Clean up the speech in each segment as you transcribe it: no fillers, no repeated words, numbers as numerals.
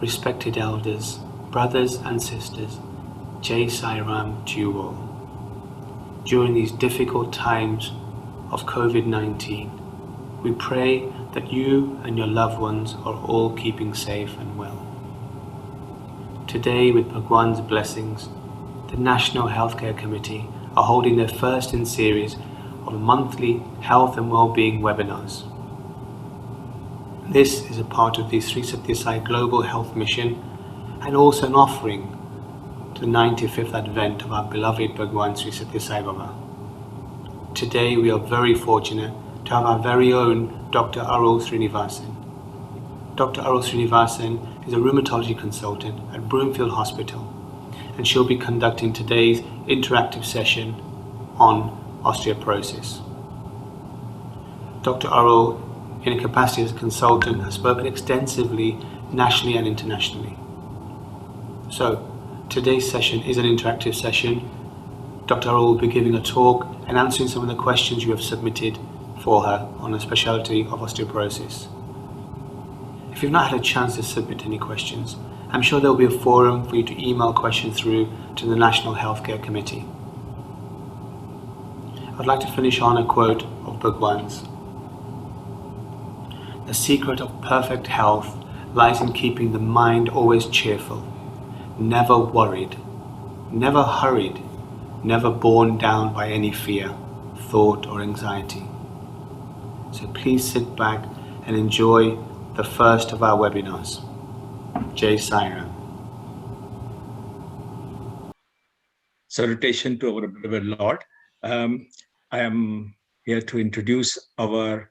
respected elders, brothers and sisters, Jai Sai Ram to you all. During these difficult times of COVID-19, we pray that you and your loved ones are all keeping safe and well. Today, with Bhagwan's blessings, the National Healthcare Committee are holding their first in series of monthly health and well-being webinars. This is a part of the Sri Sathya Sai Global Health Mission and also an offering to the 95th Advent of our beloved Bhagwan Sri Sathya Sai Baba. Today we are very fortunate to have our very own Dr Arul Srinivasan. Dr Arul Srinivasan is a rheumatology consultant at Broomfield Hospital, and she'll be conducting today's interactive session on osteoporosis. Dr Arul, in a capacity as a consultant, has spoken extensively nationally and internationally. So, today's session is an interactive session. Dr Arul will be giving a talk and answering some of the questions you have submitted for her on the specialty of osteoporosis. If you've not had a chance to submit any questions, I'm sure there will be a forum for you to email questions through to the National Healthcare Committee. I'd like to finish on a quote of Bhagwan's. The secret of perfect health lies in keeping the mind always cheerful, never worried, never hurried, never borne down by any fear, thought or anxiety. So please sit back and enjoy the first of our webinars. Jai Sai Ram. Salutation to our beloved Lord. I am here to introduce our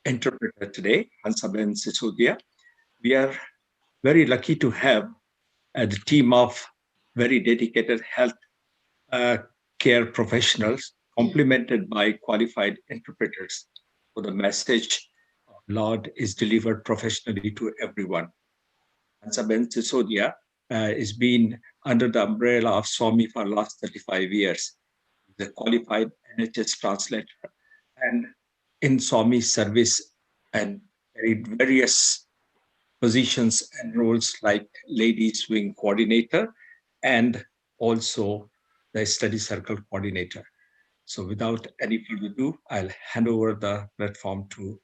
interpreter today, Hansaben Sisodia. We are very lucky to have the team of very dedicated health care professionals, complemented by qualified interpreters. So the message of Lord is delivered professionally to everyone. Hansaben Sisodia is been under the umbrella of Swami for the last 35 years. He's a qualified NHS translator and in Swami's service and carried various positions and roles like Ladies Wing Coordinator and also the Study Circle Coordinator. So without any further ado, I'll hand over the platform to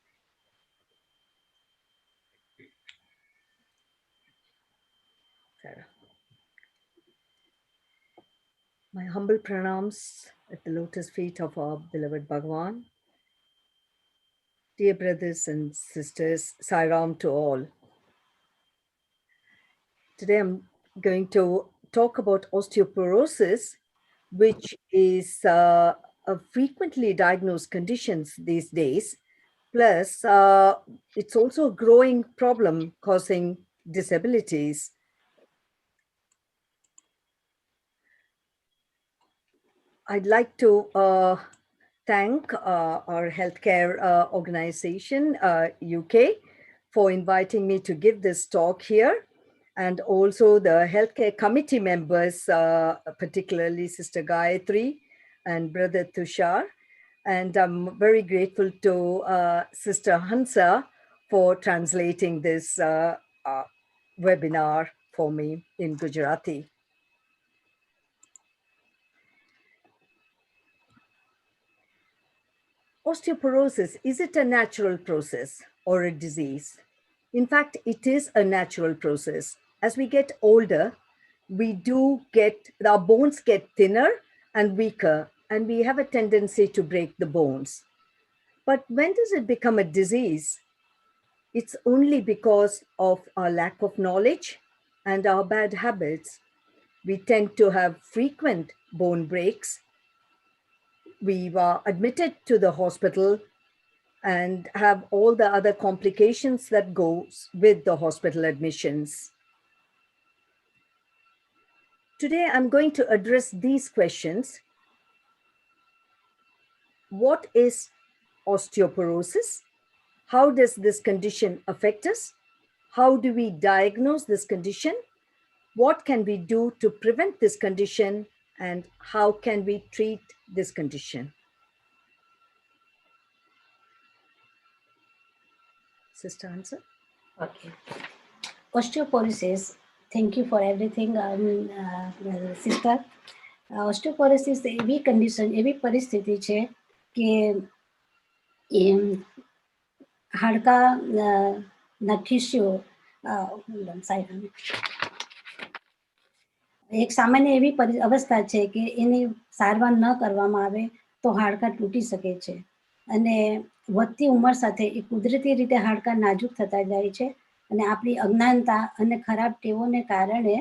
Sarah. My humble pranams at the lotus feet of our beloved Bhagwan. Dear brothers and sisters, Sai Ram to all. Today I'm going to talk about osteoporosis, which is a frequently diagnosed condition these days. Plus, it's also a growing problem causing disabilities. I'd like to thank our healthcare organization, UK, for inviting me to give this talk here, and also the healthcare committee members, particularly Sister Gayatri and Brother Tushar. And I'm very grateful to Sister Hansa for translating this webinar for me in Gujarati. Osteoporosis, is it a natural process or a disease? In fact, it is a natural process. As we get older, our bones get thinner and weaker, and we have a tendency to break the bones. But when does it become a disease? It's only because of our lack of knowledge and our bad habits. We tend to have frequent bone breaks. We were admitted to the hospital and have all the other complications that goes with the hospital admissions. Today, I'm going to address these questions. What is osteoporosis? How does this condition affect us? How do we diagnose this condition? What can we do to prevent this condition? And how can we treat this condition? Sister Hansa? Okay. Osteoporosis. Thank you for everything, sister. Osteoporosis એવી condition, એવી પરિસ્થિતિ છે કે હાડકા ના tissue એક સામાન્ય એવી અવસ્થા છે કે એની સારવાર ન કરવામાં આવે તો હાડકા તૂટી શકે છે અને વધતી ઉંમર સાથે એ કુદરતી રીતે હાડકા નાજુક થતા જાય છે અને આપણી અજ્ઞાનતા અને ખરાબ ટેવોને કારણે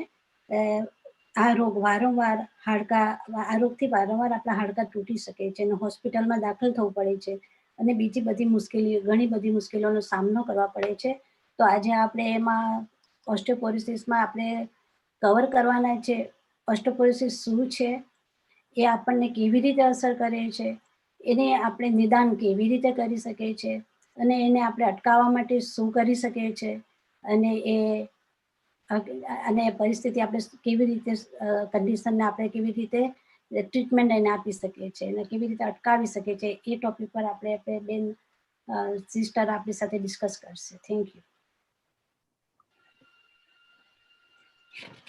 આ રોગ વારંવાર આ રોગથી વારંવાર આપણા હાડકા તૂટી શકે છે અને હોસ્પિટલમાં દાખલ થવું પડે છે અને બીજી બધી મુશ્કેલીઓ, ઘણી બધી મુશ્કેલીઓનો સામનો કરવા પડે છે. તો આજે આપણે એમાં ઓસ્ટિયોપોરોસિસમાં આપણે કવર કરવાના છે. ઓસ્ટિયોપોરોસિસ શું છે, એ આપણને કેવી રીતે અસર કરે છે, એને આપણે નિદાન કેવી રીતે કરી શકીએ છે અને એને આપણે અટકાવવા માટે શું કરી શકીએ છે અને પરિસ્થિતિ આપણે કેવી રીતે કન્ડિશનને આપણે કેવી રીતે ટ્રીટમેન્ટ એને આપી શકીએ છીએ અને કેવી રીતે અટકાવી શકીએ છીએ, એ ટોપિક પર આપણે બેન સિસ્ટર આપણી સાથે ડિસ્કસ કરશે. Thank you.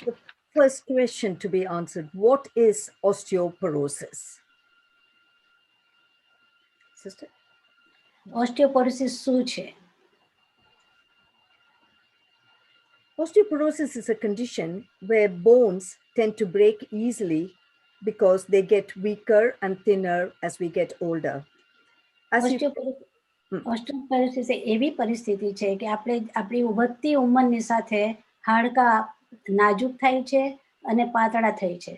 The first question to be answered: what is osteoporosis? Sister? Osteoporosis શું છે? Osteoporosis is a condition where bones tend to break easily because they get weaker and thinner as we get older. Osteoporosis એવી પરિસ્થિતિ છે કે આપણી વધતી ઉંમરની સાથે હાડકા નાજુક થાય છે અને પાતળા થાય છે.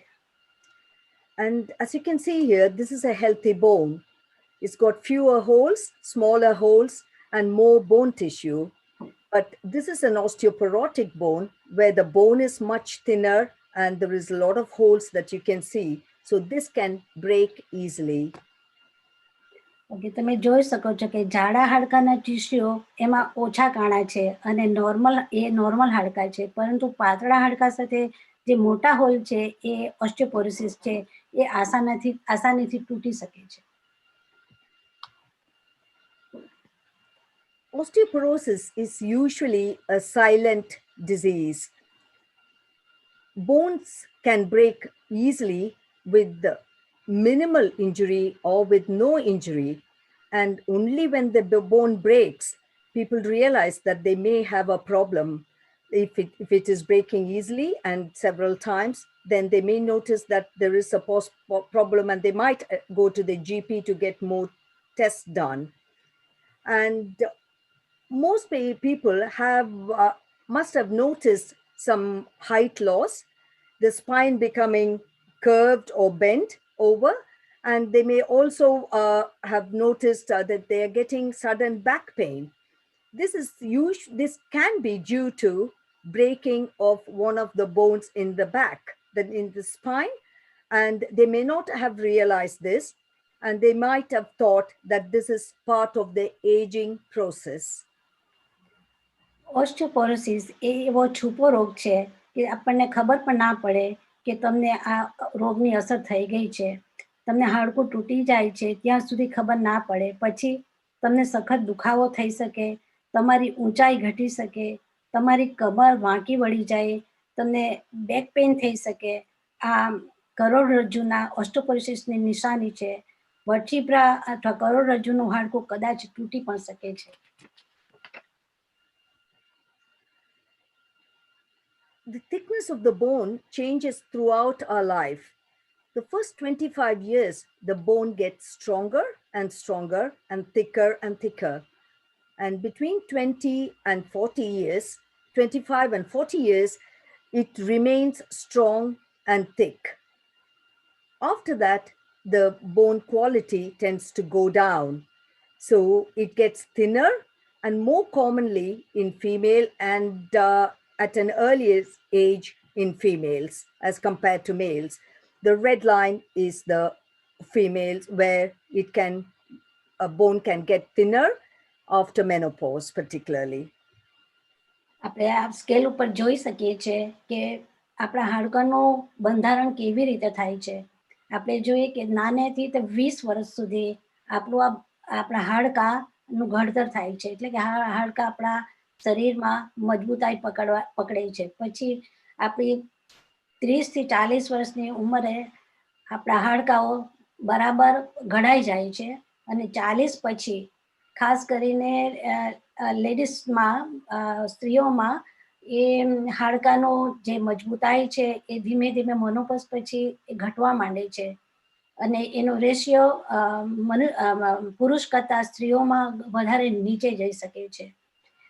And as you can see here, this is a healthy bone. It's got fewer holes, smaller holes, and more bone tissue. But this is an osteoporotic bone where the bone is much thinner and there is a lot of holes that you can see. So this can break easily. Okay, તમે જોઈ શકો છો કે જાડા હાડકાના tissue એમાં ઓછા કાણા છે અને નોર્મલ હાડકા છે, પરંતુ પાતળા હાડકા સાથે જે મોટા હોલ છે એ ઓસ્ટિયોપોરોસિસ છે, એ આસાનીથી તૂટી શકે છે. Osteoporosis is usually a silent disease. Bones can break easily with minimal injury or with no injury. And only when the bone breaks, people realize that they may have a problem. If it is breaking easily and several times, then they may notice that there is a problem and they might go to the GP to get more tests done. And most people must have noticed some height loss, the spine becoming curved or bent over, and they may also have noticed that they are getting sudden back pain. This can be due to breaking of one of the bones in the back, in the spine, and they may not have realized this, and they might have thought that this is part of the aging process. Osteoporosis એ એવો છૂપો રોગ છે કે આપણને ખબર પણ ના પડે કે તમને આ રોગની અસર થઈ ગઈ છે. તમને હાડકું તૂટી જાય છે ત્યાં સુધી ખબર ના પડે. પછી તમને સખત દુખાવો થઈ શકે, તમારી ઊંચાઈ ઘટી શકે, તમારી કમર વાંકી વળી જાય, તમને બેક પેઇન થઈ શકે. આ કરોડરજ્જુના ઓસ્ટિયોપોરોસિસની નિશાની છે. વર્ટિબ્રા અથવા કરોડરજ્જુનું હાડકું કદાચ તૂટી પણ શકે છે. The thickness of the bone changes throughout our life. The first 25 years, the bone gets stronger and stronger and thicker. And between 20 and 40 years, 25 and 40 years, it remains strong and thick. After that, the bone quality tends to go down. So it gets thinner and more commonly in female and at an earlier age in females as compared to males. The red line is the females where a bone can get thinner after menopause particularly. આપણે આ scale ઉપર જોઈ શકીએ છીએ કે આપણા હાડકાનું બંધારણ કેવી રીતે થાય છે. આપણે જોઈએ કે નાનેથી તે 20 વર્ષ સુધી આપણા હાડકાનું ઘડતર થાય છે. એટલે કે હાડકા આપણા શરીરમાં મજબૂતાઈ પકડે છે. પછી આપણી 30 થી 40 વર્ષની ઉંમરે આપણા હાડકાઓ બરાબર ઘડાઈ જાય છે અને 40 પછી ખાસ કરીને લેડીઝમાં સ્ત્રીઓમાં એ હાડકાનો જે મજબૂતાઈ છે એ ધીમે ધીમે મોનોપોઝ પછી ઘટવા માંડે છે અને એનો રેશિયો પુરુષ કરતા સ્ત્રીઓમાં વધારે નીચે જઈ શકે છે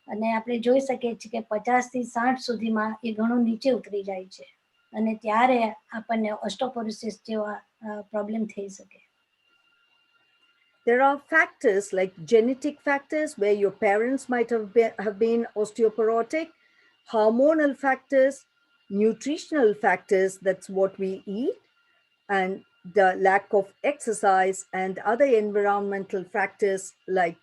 અને આપણે જોઈ શકીએ છીએ કે 50 થી 60 સુધીમાં એ ઘણું નીચે ઉતરી જાય છે અને ત્યારે આપણને ઓસ્ટોપોરોસિસ જેવા પ્રોબ્લેમ થઈ શકે. There are factors like genetic factors where your parents might have been osteoporotic, hormonal factors, nutritional factors, that's what we eat, and the lack of exercise and other environmental factors like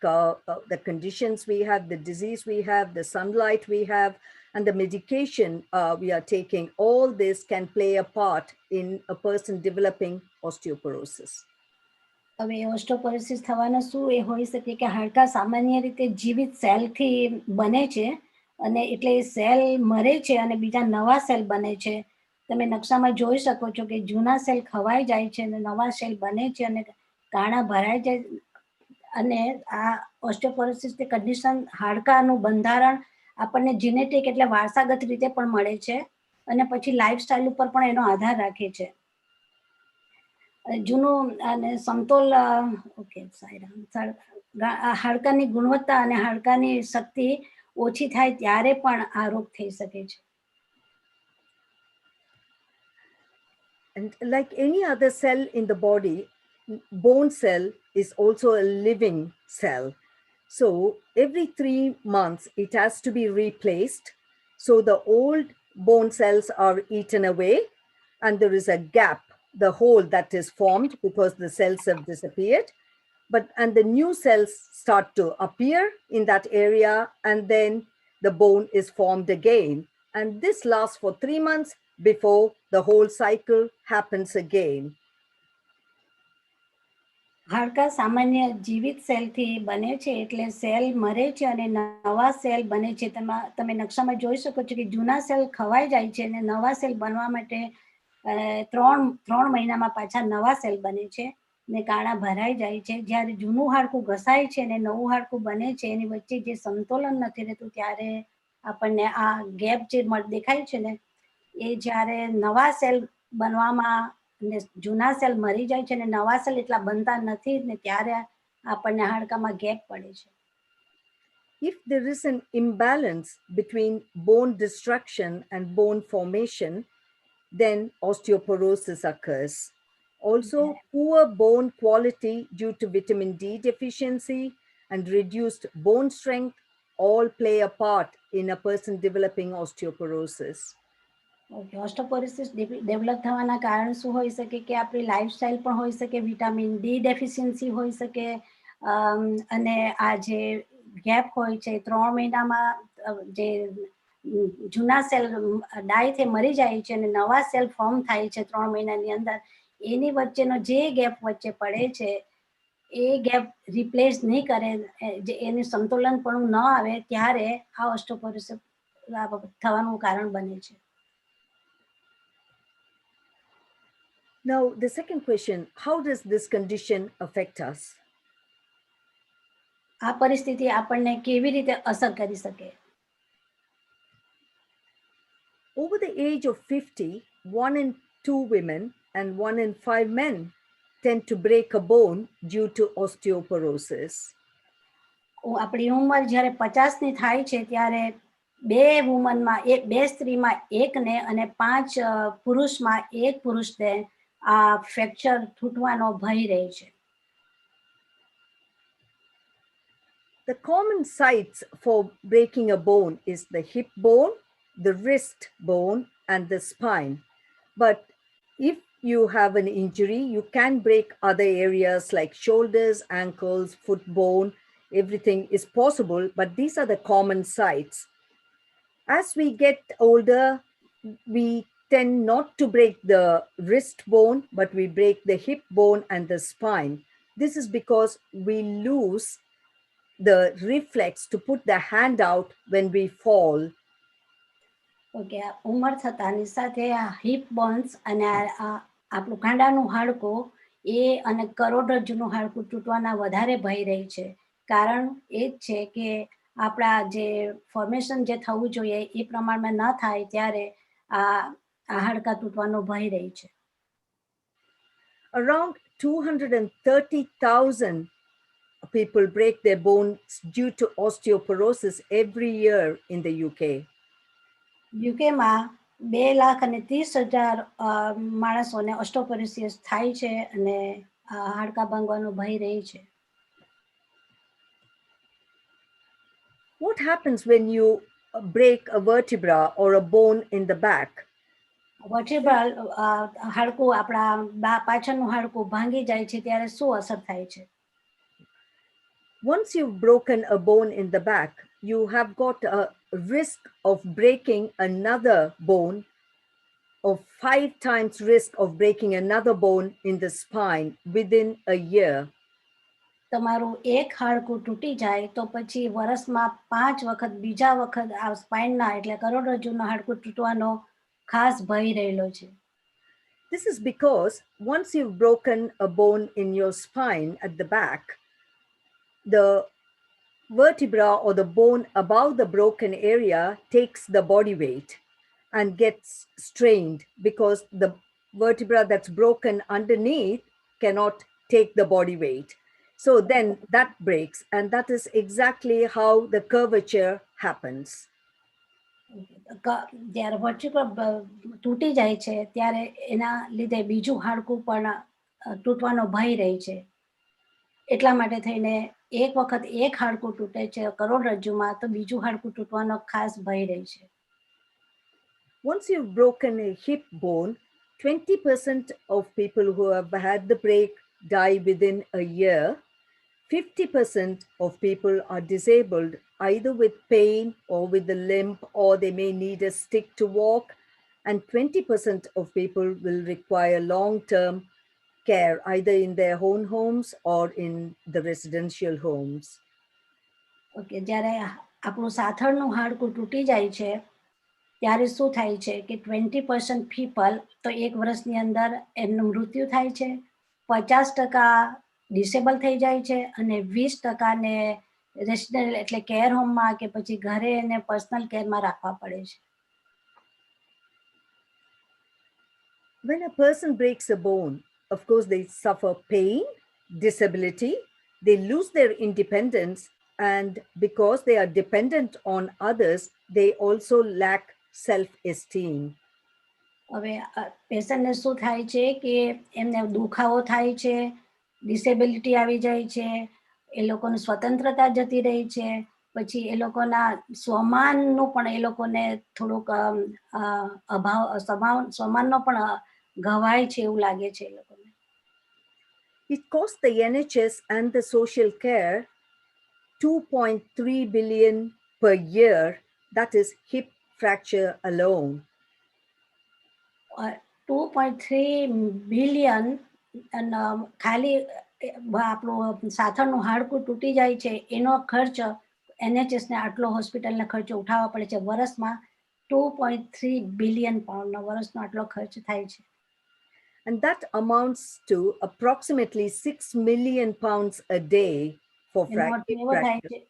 the conditions we have, the disease we have, the sunlight we have, and the medication we are taking. All this can play a part in a person developing osteoporosis. હવે ઓસ્ટોપોરોસિસ થવાનો શું એ હોઈ શકે કે હાડકા સામાન્ય રીતે જીવિત સેલથી બને છે અને એટલે સેલ મરે છે અને બીજા નવા સેલ બને છે. તમે નકશામાં જોઈ શકો છો કે જૂના સેલ ખવાઈ જાય છે અને નવા સેલ બને છે અને કાણા ભરાઈ જાય અને આ ઓસ્ટોપોરોસિસની કન્ડિશન હાડકાનું બંધારણ આપણને જીનેટિક એટલે વારસાગત રીતે પણ મળે છે અને પછી લાઈફસ્ટાઈલ ઉપર પણ એનો આધાર રાખે છે. જૂનું અને સમતોલ હાડકાની ગુણવત્તા અને હાડકાની શક્તિ ઓછી થાય ત્યારે પણ આ રોગ થઈ શકે છે. And like any other cell in the body, bone cell is also a living cell. So every 3 months, it has to be replaced. So the old bone cells are eaten away and there is a gap, the hole that is formed because the cells have disappeared. And the new cells start to appear in that area and then the bone is formed again. And this lasts for 3 months before the whole cycle happens again. હાડકા સામાન્ય જીવિત સેલથી બને છે એટલે cell મરે છે અને નવા સેલ બને છે. તમે નકશામાં જોઈ શકો છો કે જૂના સેલ ખવાઈ જાય છે અને નવા સેલ બનવા માટે 3 મહિનામાં પાછા નવા સેલ બને છે ને કાણા ભરાઈ જાય છે. જ્યારે જૂનું હાડકું ઘસાય છે અને નવું હાડકું બને છે એની વચ્ચે જે સંતુલન નથી રહેતું ત્યારે આપણને આ ગેપ જે દેખાય છે ને એ જ્યારે નવા સેલ બનવામાં અને જૂના સેલ મરી જાય છે અને નવા સેલ એટલા બનતા નથી ને ત્યારે આપણને હાડકામાં ગેપ પડે છે. If there is an imbalance between bone destruction and bone formation, then osteoporosis occurs. Also, poor bone quality due to vitamin D deficiency and reduced bone strength all play a part in a person developing osteoporosis. Osteoporosis develop થવાના કારણ શું હોઈ શકે કે આપણી lifestyle પણ હોઈ શકે, વિટામિન ડી ડેફિશિયન્સી હોઈ શકે અને આ જે ગેપ હોય છે 3 મહિનામાં જે જૂના સેલ ડાય થઈ મરી જાય છે અને નવા સેલ ફોર્મ થાય છે 3 મહિનાની અંદર, એની વચ્ચેનો જે ગેપ વચ્ચે પડે છે એ ગેપ રિપ્લેસ નહીં કરે, એનું સંતુલન પણ ન આવે ત્યારે આ ઓસ્ટોપોરોસિસ થવાનું કારણ બને છે. Now, the second question, how does this condition affect us? આ પરિસ્થિતિ આપણને કેવી રીતે અસર કરી શકે? Over the age of 50, 1 in 2 women and 1 in 5 men tend to break a bone due to osteoporosis. આપણી ઉંમર જ્યારે 50ની થાય છે ત્યારે 2 સ્ત્રીમાં 1ને અને 5 પુરુષમાં 1 પુરુષને આ ફ્રેક્ચર તૂટવાનો ભય રહે છે. The common sites for breaking a bone is the hip bone, the wrist bone, and the spine. But if you have an injury, you can break other areas like shoulders, ankles, foot bone. Everything is possible, but these are the common sites. As we get older, we tend not to break the wrist bone, but we break the hip bone and the spine. This is because we lose the reflex to put the hand out when we fall. Okay, ઉંમર થતાની સાથે આ heap bones અને આપણું કાંડાનું હાડકું એ અને કરોડરજ્જુનું હાડકું તૂટવાના વધારે ભય રહી છે. કારણ એ જ છે કે આપણા જે ફોર્મેશન જે થવું જોઈએ એ પ્રમાણમાં ન થાય ત્યારે આ હાડકા તૂટવાનો ભય રહી છે. Around 230,000 people break their bones due to osteoporosis every year in the UK. યુકેમાં 2,30,000 માણસોને ઓસ્ટોપોરોસિસ થાય છે અને હાડકા ભાંગવાનો ભય રહે છે. What happens when you break a vertebra or a bone in the back? Vertebral હાડકું આપણા પાછળનું હાડકું ભાંગી જાય છે ત્યારે શું અસર થાય છે? Once you've broken a bone in the back, you have got a risk of breaking another bone, of 5 times risk of breaking another bone in the spine within a year. તમારું એક હાડકું તૂટી જાય તો પછી વર્ષમાં 5 વખત બીજા વખત આ સ્પાઇનના એટલે કરોડરજ્જુના હાડકું તૂટવાનો ખાસ ભય રહેલો છે. This is because once you've broken a bone in your spine at the back, the vertebra or the bone above the broken area takes the body weight and gets strained because the vertebra that's broken underneath cannot take the body weight. So then that breaks, and that is exactly how the curvature happens. જ્યારે વર્ટિબ્રલ તૂટી જાય છે ત્યારે એના લીધે બીજું હાડકું પણ તૂટવાનો ભય રહે છે. એટલા માટે થઈને એક વખત એક હાડકું તૂટે છે કરોડરજ્જુમાં તો બીજું હાડકું તૂટવાનો ખાસ ભય રહે છે. Once you've broken a hip bone, 20% of people who have had the break die within a year. 50% of people are disabled either with pain or with a limp, or they may need a stick to walk, and 20% of people will require long-term care either in their own homes or in the residential homes. Okay, જ્યારે આપણું સાથળનું હાડકું તૂટી જાય છે ત્યારે શું થાય છે કે 20% પીપલ તો એક વર્ષની અંદર એમનું મૃત્યુ થાય છે, 50% ડિસેબલ થઈ જાય છે અને 20%ને રેસિડેન્શિયલ એટલે કેર હોમમાં કે પછી ઘરે એને પર્સનલ કેરમાં રાખવા પડે છે. When a person breaks a bone, of course, they suffer pain, disability, they lose their independence, and because they are dependent on others, they also lack self-esteem. હવે પેશન્ટને શું થાય છે કે એમને દુખાવો થાય છે, ડિસેબિલિટી આવી જાય છે, એ લોકોની સ્વતંત્રતા જતી રહી છે, પછી એ લોકોના સ્વમાનનું પણ એ લોકોને થોડુંક અભાવ સ્વમાનનો પણ ઘવાય છે એવું લાગે છે એ લોકોને. It costs the NHS and the social care 2.3 billion per year. That is hip fracture alone. 2.3 billion ખાલી આપણું સાથળનું હાડકું તૂટી જાય છે એનો ખર્ચ NHSને આટલો હોસ્પિટલના ખર્ચો ઉઠાવવા પડે છે. વર્ષમાં 2.3 બિલિયન પાઉન્ડનો વર્ષનો આટલો ખર્ચ થાય છે. And that amounts to approximately 6 million pounds a day for fracture.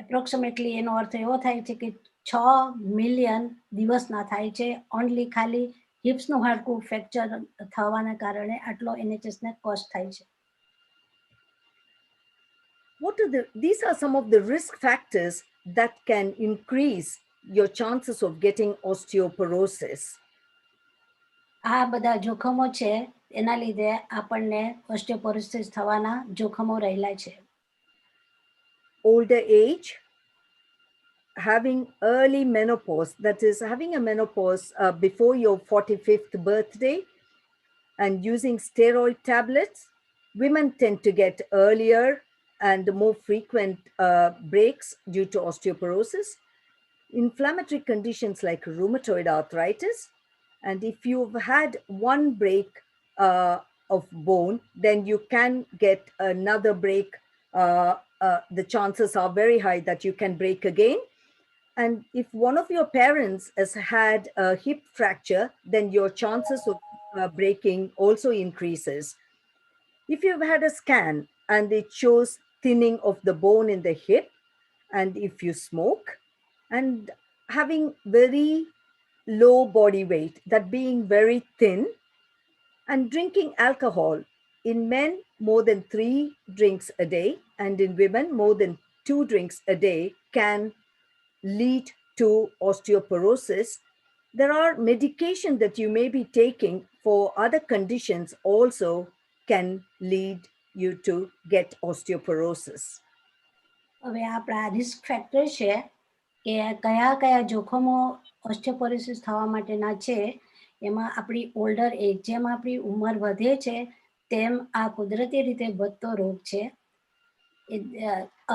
Approximately એનો અર્થ એવો થાય છે કે 6 મિલિયન દિવસના થાય છે ઓનલી ખાલી હિપ્સનું હાડકું ફ્રેક્ચર થવાના કારણે આટલો NHSને કોસ્ટ થાય છે. These are some of the risk factors that can increase your chances of getting osteoporosis. આ બધા જોખમો છે એના લીધે આપણને ઓસ્ટિયોપોરોસિસ થવાના જોખમો રહેલા છે. Older age, having early menopause, that is having a menopause before your 45th birthday, and using steroid tablets. Women tend to get earlier and more frequent breaks due to osteoporosis. Inflammatory conditions like rheumatoid arthritis. And if you've had one break of bone, then you can get another break the chances are very high that you can break again. And if one of your parents has had a hip fracture, then your chances of breaking also increases. If you've had a scan and it shows thinning of the bone in the hip, and if you smoke, and having very low body weight, that being very thin, and drinking alcohol, in men more than 3 drinks a day, and in women more than 2 drinks a day, can lead to osteoporosis. There are medication that you may be taking for other conditions also can lead you to get osteoporosis. હવે આપણા risk factor છે કે કયા કયા જોખમો osteoporosis થવા માટેના છે. એમાં આપણી ઓલ્ડર એજ, જેમ આપણી ઉંમર વધે છે તેમ આ કુદરતી રીતે વધતો રોગ છે.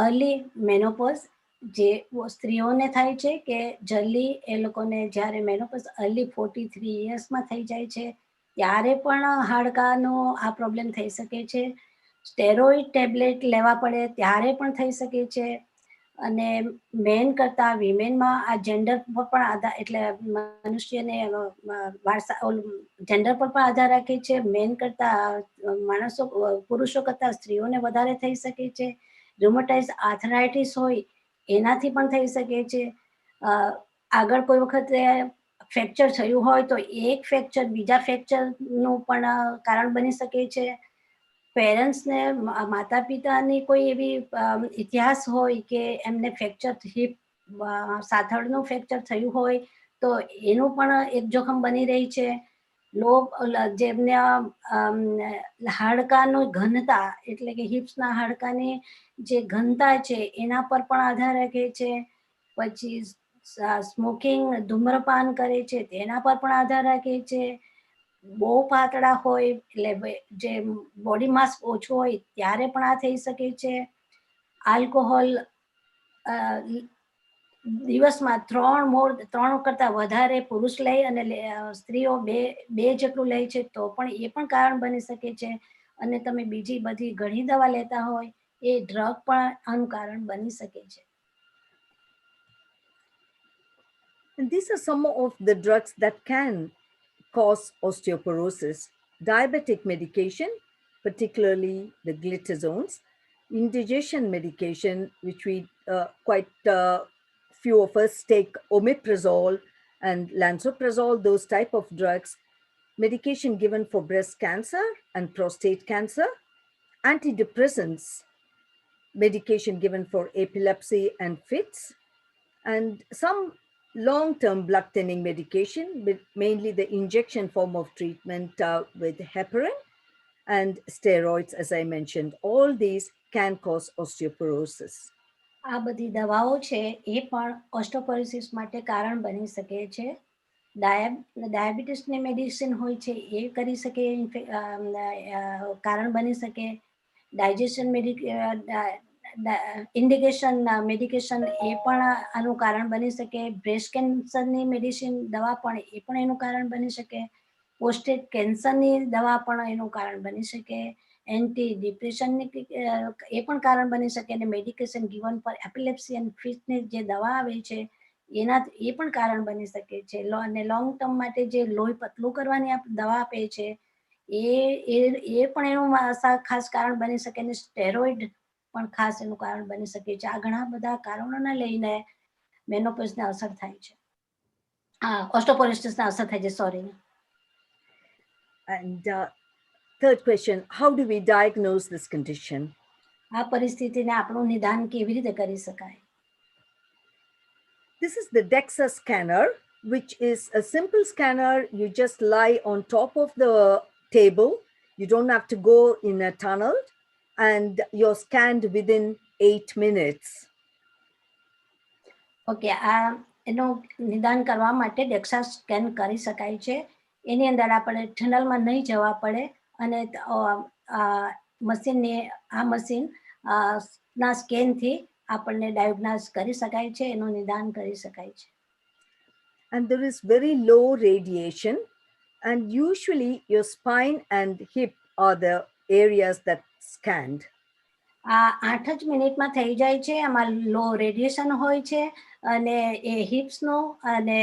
અર્લી મેનોપોઝ જે સ્ત્રીઓને થાય છે કે જલ્દી એ લોકોને જ્યારે મેનોપોઝ અર્લી 43 ઇયર્સમાં થઈ જાય છે ત્યારે પણ હાડકાનો આ પ્રોબ્લેમ થઈ શકે છે. સ્ટેરોઇડ ટેબ્લેટ લેવા પડે ત્યારે પણ થઈ શકે છે. અને મેન કરતાં વિમેનમાં આ જેન્ડર પર પણ આધાર, એટલે મનુષ્યને વારસા જેન્ડર પર પણ આધાર રાખે છે. મેન કરતાં માણસો, પુરુષો કરતાં સ્ત્રીઓને વધારે થઈ શકે છે. રુમેટાઇઝ આર્થરાઇટિસ હોય એનાથી પણ થઈ શકે છે. આગળ કોઈ વખતે ફ્રેક્ચર થયું હોય તો એક ફ્રેક્ચર બીજા ફ્રેક્ચરનું પણ કારણ બની શકે છે. પેરેન્ટ્સને, માતા પિતાની કોઈ એવી ઇતિહાસ હોય કે એમને ફ્રેક્ચર હિપ સાથળનું ફ્રેક્ચર થયું હોય તો એનું પણ એક જોખમ બની રહી છે. જેમને હાડકાનો ઘનતા, એટલે કે હિપ્સના હાડકાની જે ઘનતા છે એના પર પણ આધાર રાખે છે. પછી સ્મોકિંગ, ધૂમ્રપાન કરે છે તેના પર પણ આધાર રાખે છે. બહુ પાતળા હોય એટલે જે બોડી માસ ઓછું હોય ત્યારે પણ આ થઈ શકે છે. આલ્કોહોલ દિવસમાં 3 કરતાં વધારે પુરુષ લે અને સ્ત્રીઓ બે જેટલું લે છે તો પણ એ પણ કારણ બની શકે છે. અને તમે બીજી બધી ઘણી દવા લેતા હોય એ ડ્રગ પણ આનું કારણ બની શકે છે. And these are some of the drugs that can cause osteoporosis. Diabetic medication, particularly the glitazones, indigestion medication, which we quite few of us take, omeprazole and lansoprazole, those type of drugs, medication given for breast cancer and prostate cancer, antidepressants, medication given for epilepsy and fits, and some long-term blood thinning medication, with mainly the injection form of treatment with heparin and steroids, as I mentioned. All these can cause osteoporosis. આ બધી દવાઓ છે એ પણ osteoporosis માટે કારણ બની શકે છે. ડાયાબિટીસની મેડિસિન હોય છે એ કરી શકે, કારણ બની શકે. ડાયજેશન ઇન્ડિકેશન મેડિકેશન એ પણ આનું કારણ બની શકે. બ્રેસ્ટ કેન્સરની મેડિસિન દવા પણ એ પણ એનું કારણ બની શકે. પ્રોસ્ટેટ કેન્સરની દવા પણ એનું કારણ બની શકે. એન્ટી ડિપ્રેશનની એ પણ કારણ બની શકે. અને medication given for epilepsy and ફિટની જે દવા આવે છે એના એ પણ કારણ બની શકે છે. અને લોંગ ટર્મ માટે જે લોહી પતલું કરવાની દવા આપે છે એ પણ એનું ખાસ કારણ બની શકે. અને સ્ટેરોઇડ પણ ખાસ એનું કારણ બની શકે છે. આ ઘણા બધા કારણોને લઈને મેનોપોઝને અસર થાય છે, ઓસ્ટિયોપોરોસિસને અસર થાય છે. Sorry. And third question, how do we diagnose this condition? આ પરિસ્થિતિને આપણું નિદાન કેવી રીતે કરી શકાય? This is the DEXA scanner, which is a simple scanner. You just lie on top of the table. You don't have to go in a tunnel, and you're scanned within 8 minutes. Okay, એનું નિદાન કરવા માટે ડેક્સા scan કરી શકાય છે. એની અંદર આપણે ટનલમાં નહીં જવા પડે અને મશીન ના સ્કેનથી આપણને ડાયગ્નોઝ કરી શકાય છે, એનું નિદાન કરી શકાય છે. And there is very low radiation, and usually your spine and hip are the areas that scanned. 8 જ મિનિટમાં થઈ જાય છે. આમાં લો રેડિયેશન હોય છે અને એ હિપ્સનું અને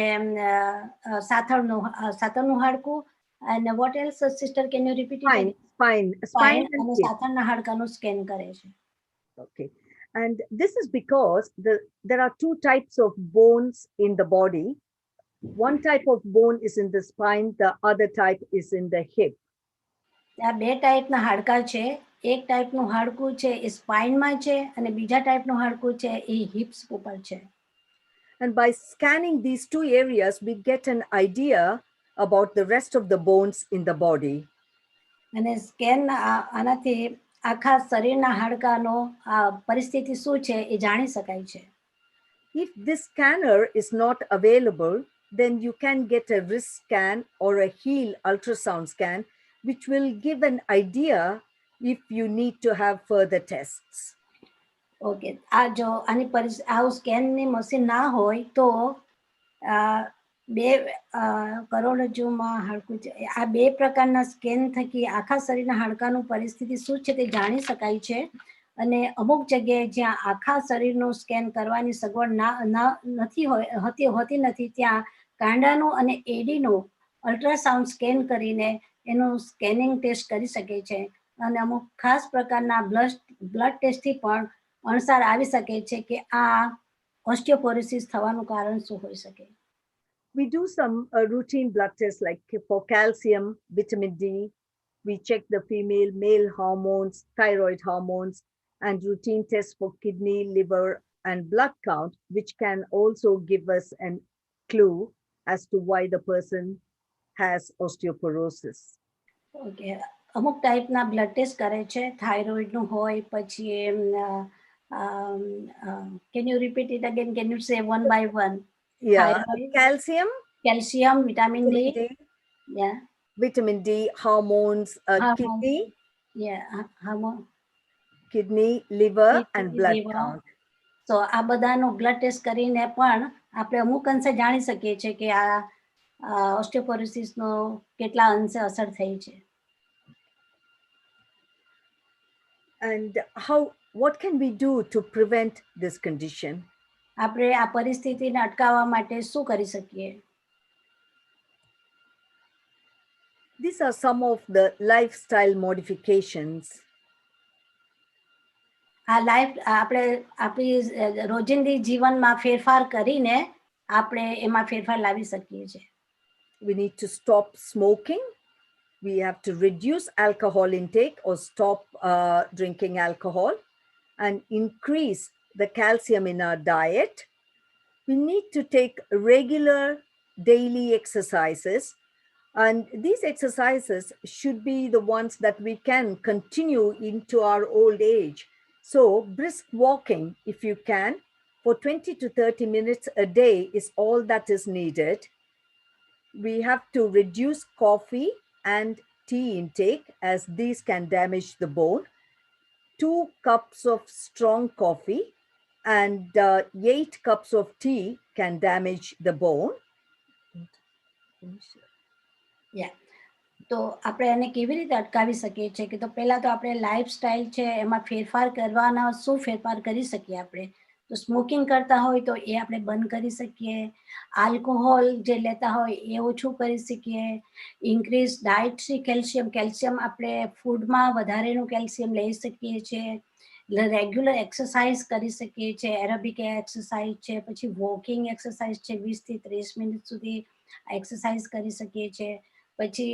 સાથળનું હાડકું and what else, sister, can you repeat it again? Spine and અને hip. સાથળના હાડકાનું સ્કેન કરે છે. Okay, and this is because there are two types of bones in the body. One type of bone is in the spine, the other type is in the hip. આ બે ટાઈપના હાડકા છે. એક ટાઈપનું હાડકું છે એ સ્પાઇનમાં છે અને બીજા ટાઈપનું હાડકું છે એ હિપ્સ ઉપર છે. And by scanning these two areas, we get an idea about the rest of the bones in the body. અને સ્કેન આનાથી આખા શરીરના હાડકાનો પરિસ્થિતિ શું છે એ જાણી શકાય છે. If this scanner is not available, then you can get a wrist scan or a heel ultrasound scan, which will give an idea if you need to have further tests. Okay, જો આવું સ્કેનની machine ના હોય તો બે કરોડરજ્જુમાં હાડકું છે. આ બે પ્રકારના સ્કેન થકી આખા શરીરના હાડકાનું પરિસ્થિતિ શું છે તે જાણી શકાય છે. અને અમુક જગ્યાએ જ્યાં આખા શરીરનું સ્કેન કરવાની સગવડ હોતી નથી ત્યાં કાંડાનું અને એડીનું અલ્ટ્રાસાઉન્ડ સ્કેન કરીને એનું સ્કેનિંગ ટેસ્ટ કરી શકે છે. અને અમુક ખાસ પ્રકારના બ્લડ ટેસ્ટથી પણ અણસાર આવી શકે છે કે આ ઓસ્ટિયોપોરોસિસ થવાનું કારણ શું હોઈ શકે. We do some routine blood tests like for calcium, vitamin D. We check the female, male hormones, thyroid hormones, and routine tests for kidney, liver, and blood count, which can also give us a clue as to why the person has osteoporosis. Okay, અમુક ટાઈપના blood test કરે છે. થાઇરોઇડનું હોય, પછી can you repeat it again? Can you say one by one? Yeah, Thyroid, calcium, vitamin D. Yeah, vitamin D, hormones, kidney. Yeah, hormone. Kidney, liver, and blood liver. count. So આ બધાનું blood test કરીને પણ આપણે અમુક અંશે જાણી શકીએ છીએ કે આ ઓસ્ટિયોપોરોસિસનો કેટલા અંશે અસર થઈ છે. And what can we do to prevent this condition? આપણે આ પરિસ્થિતિને અટકાવવા માટે શું કરી શકીએ? These are some of the lifestyle modifications. આપણે આપણી રોજિંદી જીવનમાં ફેરફાર કરીને આપણે એમાં ફેરફાર લાવી શકીએ છીએ. We need to stop smoking. We have to reduce alcohol intake or stop drinking alcohol and increase the calcium in our diet. We need to take regular daily exercises, and these exercises should be the ones that we can continue into our old age. So brisk walking, if you can, for 20 to 30 minutes a day is all that is needed. We have to reduce coffee and tea intake, as these can damage the bone. 2 cups of strong coffee and 8 cups of tea can damage the bone. Yeah. તો આપણે એને કેવી રીતે અટકાવી શકીએ છીએ કે તો પહેલા તો આપણે લાઈફસ્ટાઈલ છે એમાં ફેરફાર કરવાના શું ફેરફાર કરી શકીએ આપણે. તો સ્મોકિંગ કરતા હોય તો એ આપણે બંધ કરી શકીએ. આલ્કોહોલ જે લેતા હોય એ ઓછું કરી શકીએ. ઇન્ક્રીઝ ડાયટરી કેલ્શિયમ આપણે ફૂડમાં વધારેનું કેલ્શિયમ લઈ શકીએ છીએ. રેગ્યુલર એક્સરસાઇઝ કરી શકીએ છીએ. એરોબિક એક્સરસાઇઝ છે, પછી વોકિંગ એક્સરસાઇઝ છે, 20 થી 30 મિનિટ સુધી એક્સરસાઇઝ કરી શકીએ છીએ. પછી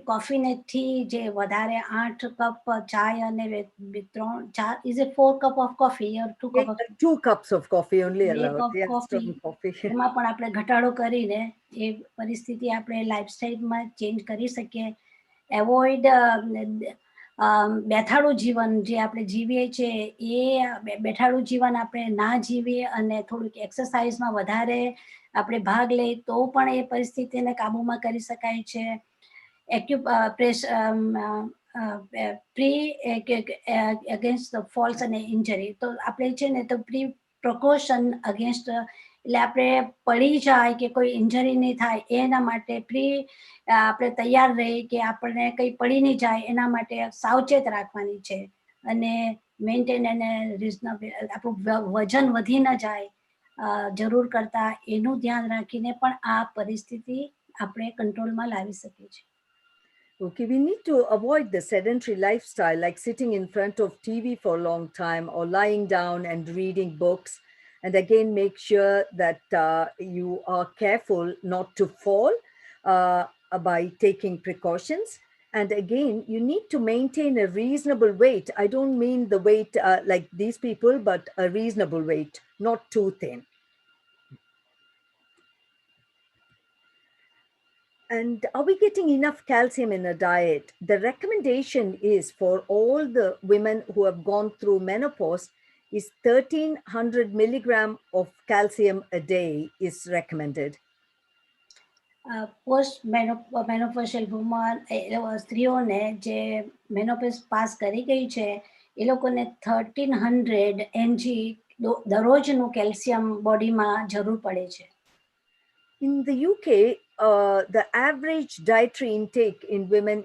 કોફી ને ટી જે વધારે 8 કપ ચાય અને 3 is it 4 cup of coffee or 2 cup of 2 cups of coffee only allowed. Yes, strong coffee. એમાં પણ આપણે ઘટાડો કરીને એ પરિસ્થિતિ આપણે લાઈફસ્ટાઈલમાં ચેન્જ કરી શકીએ. એવોઇડ બેઠાડું જીવન જે આપણે જીવીએ છીએ એ બેઠાડું જીવન આપણે ના જીવીએ અને થોડુંક એક્સરસાઇઝમાં વધારે આપણે ભાગ લઈએ તો પણ એ પરિસ્થિતિને કાબૂમાં કરી શકાય છે. પ્રી અગેન્સ્ટ ધ ફોલ્સ અને ઇન્જરી તો આપણે છે ને તો પ્રી પ્રિકોશન અગેન્સ્ટ એટલે આપણે પડી જાય કે કોઈ ઇન્જરી નહીં થાય એના માટે આપણે તૈયાર રહી કે આપણને કંઈ પડી નહીં જાય એના માટે સાવચેત રાખવાની છે. અને મેન્ટેન અને રિઝનેબલ આપણું વજન વધી ન જાય જરૂર કરતા એનું ધ્યાન રાખીને પણ આ પરિસ્થિતિ આપણે કંટ્રોલમાં લાવી શકીએ છીએ. Okay, we need to avoid the sedentary lifestyle like sitting in front of TV for a long time or lying down and reading books. And again, make sure that you are careful not to fall by taking precautions. And again, you need to maintain a reasonable weight. I don't mean the weight like these people, but a reasonable weight, not too thin. And are we getting enough calcium in a diet? The recommendation is for all the women who have gone through menopause is 1300 milligram of calcium a day is recommended. Post menopausal woman સ્ત્રીઓને જે menopause pass કરી ગઈ છે એ લોકોને 1300 mg દરરોજનું calcium બોડીમાં જરૂર પડે છે. In the UK, the average dietary intake in women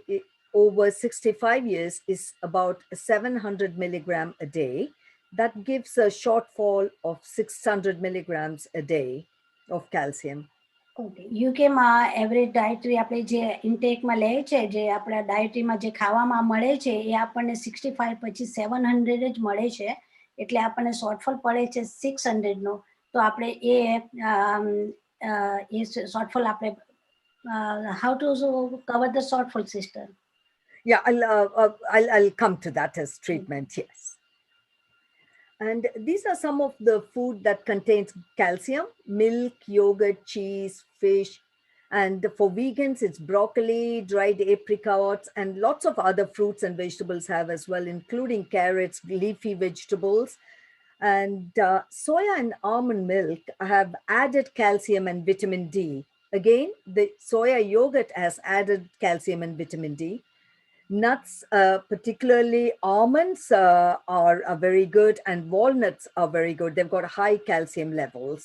over 65 years is about 700 milligram a day. That gives a shortfall of 600 milligrams a day of calcium. Okay, યુકેમાં average dietary આપણે જે ઇન્ટેકમાં લે છે, જે આપણા ડાયટરીમાં જે ખાવામાં મળે છે એ આપણને 65 પછી 700 જ મળે છે, એટલે આપણને શોર્ટફોલ પડે છે 600નો. તો આપણે એ શોર્ટફોલ આપણે how to cover the shortfall, sister? Yeah, I'll come to that as treatment, yes. And these are some of the food that contains calcium: milk, yogurt, cheese, fish. And for vegans, it's broccoli, dried apricots, and lots of other fruits and vegetables have as well, including carrots, leafy vegetables. And soya and almond milk have added calcium and vitamin D. Again, the soya yogurt has added calcium and vitamin D. Nuts, particularly almonds, are very good, and walnuts are very good. They've got high calcium levels.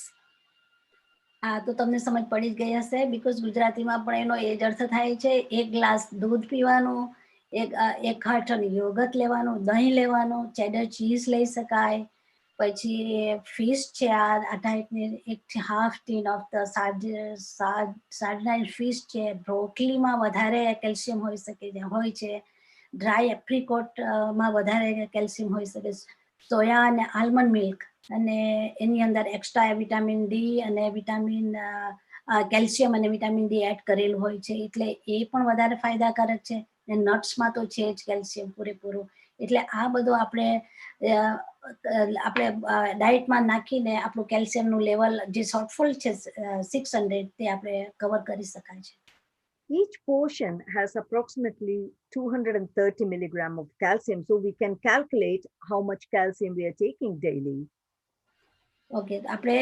તો તમને સમજ પડી જ ગઈ હશે, because ગુજરાતીમાં પણ એનો એ જ અર્થ થાય છે. એક ગ્લાસ દૂધ પીવાનું, એક ખાટણ યોગર્ટ લેવાનું, દહીં લેવાનું, ચેડર ચીઝ લઈ શકાય, પછી ફિશ છે આ ટાઈપની 1.5 ટીન ઓફ ધ સાર્ડિનાઇન ફિશ છે. બ્રોકલીમાં વધારે કેલ્શિયમ હોય છે. ડ્રાય એપ્રિકોટમાં વધારે કેલ્શિયમ હોઈ શકે. સોયા અને આલમંડ મિલ્ક અને એની અંદર એક્સ્ટ્રા વિટામિન ડી અને વિટામિન કેલ્શિયમ અને વિટામિન ડી એડ કરેલું હોય છે, એટલે એ પણ વધારે ફાયદાકારક છે. નટ્સમાં તો છે જ કેલ્શિયમ પૂરેપૂરું, એટલે આ બધું આપણે ડાયટમાં નાખીને આપણું કેલ્શિયમનું લેવલ જે શોર્ટફોલ છે 600 તે આપણે કવર કરી શકાય છે. Each portion has approximately 230 milligram of calcium, so we can calculate how much calcium we are taking daily. Okay, આપણે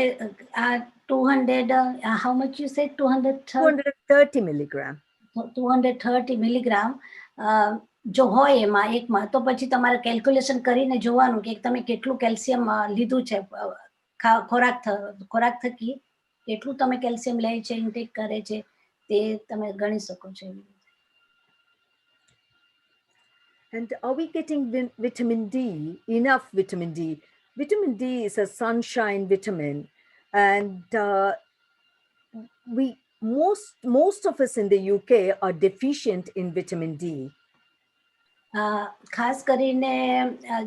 200, how much you said? 230 milligram. 230 milligram જો હોય એમાં એકમાં, તો પછી તમારે કેલ્ક્યુલેશન કરીને જોવાનું કે તમે કેટલું કેલ્શિયમ લીધું છે ખોરાક થકી, કેટલું તમે કેલ્શિયમ લે છે, ઇન્ટેક કરે છે, તે તમે ગણી શકો છો. And are we getting vitamin D, enough vitamin D? Vitamin D is a sunshine vitamin, and most of us in the UK are deficient in vitamin D. ખાસ કરીને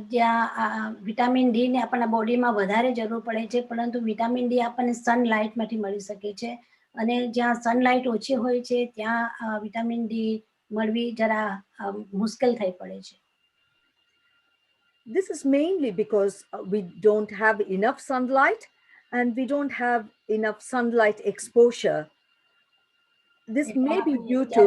જ્યાં વિટામિન ડી ને આપણા બોડીમાં વધારે જરૂર પડે છે, પરંતુ વિટામિન ડી આપણને સનલાઇટમાંથી મળી શકે છે, અને જ્યાં સનલાઇટ ઓછી હોય છે ત્યાં વિટામિન ડી મળવી જરા મુશ્કેલ થઈ પડે છે. This is mainly because we don't have enough sunlight and we don't have enough sunlight exposure. This may be due to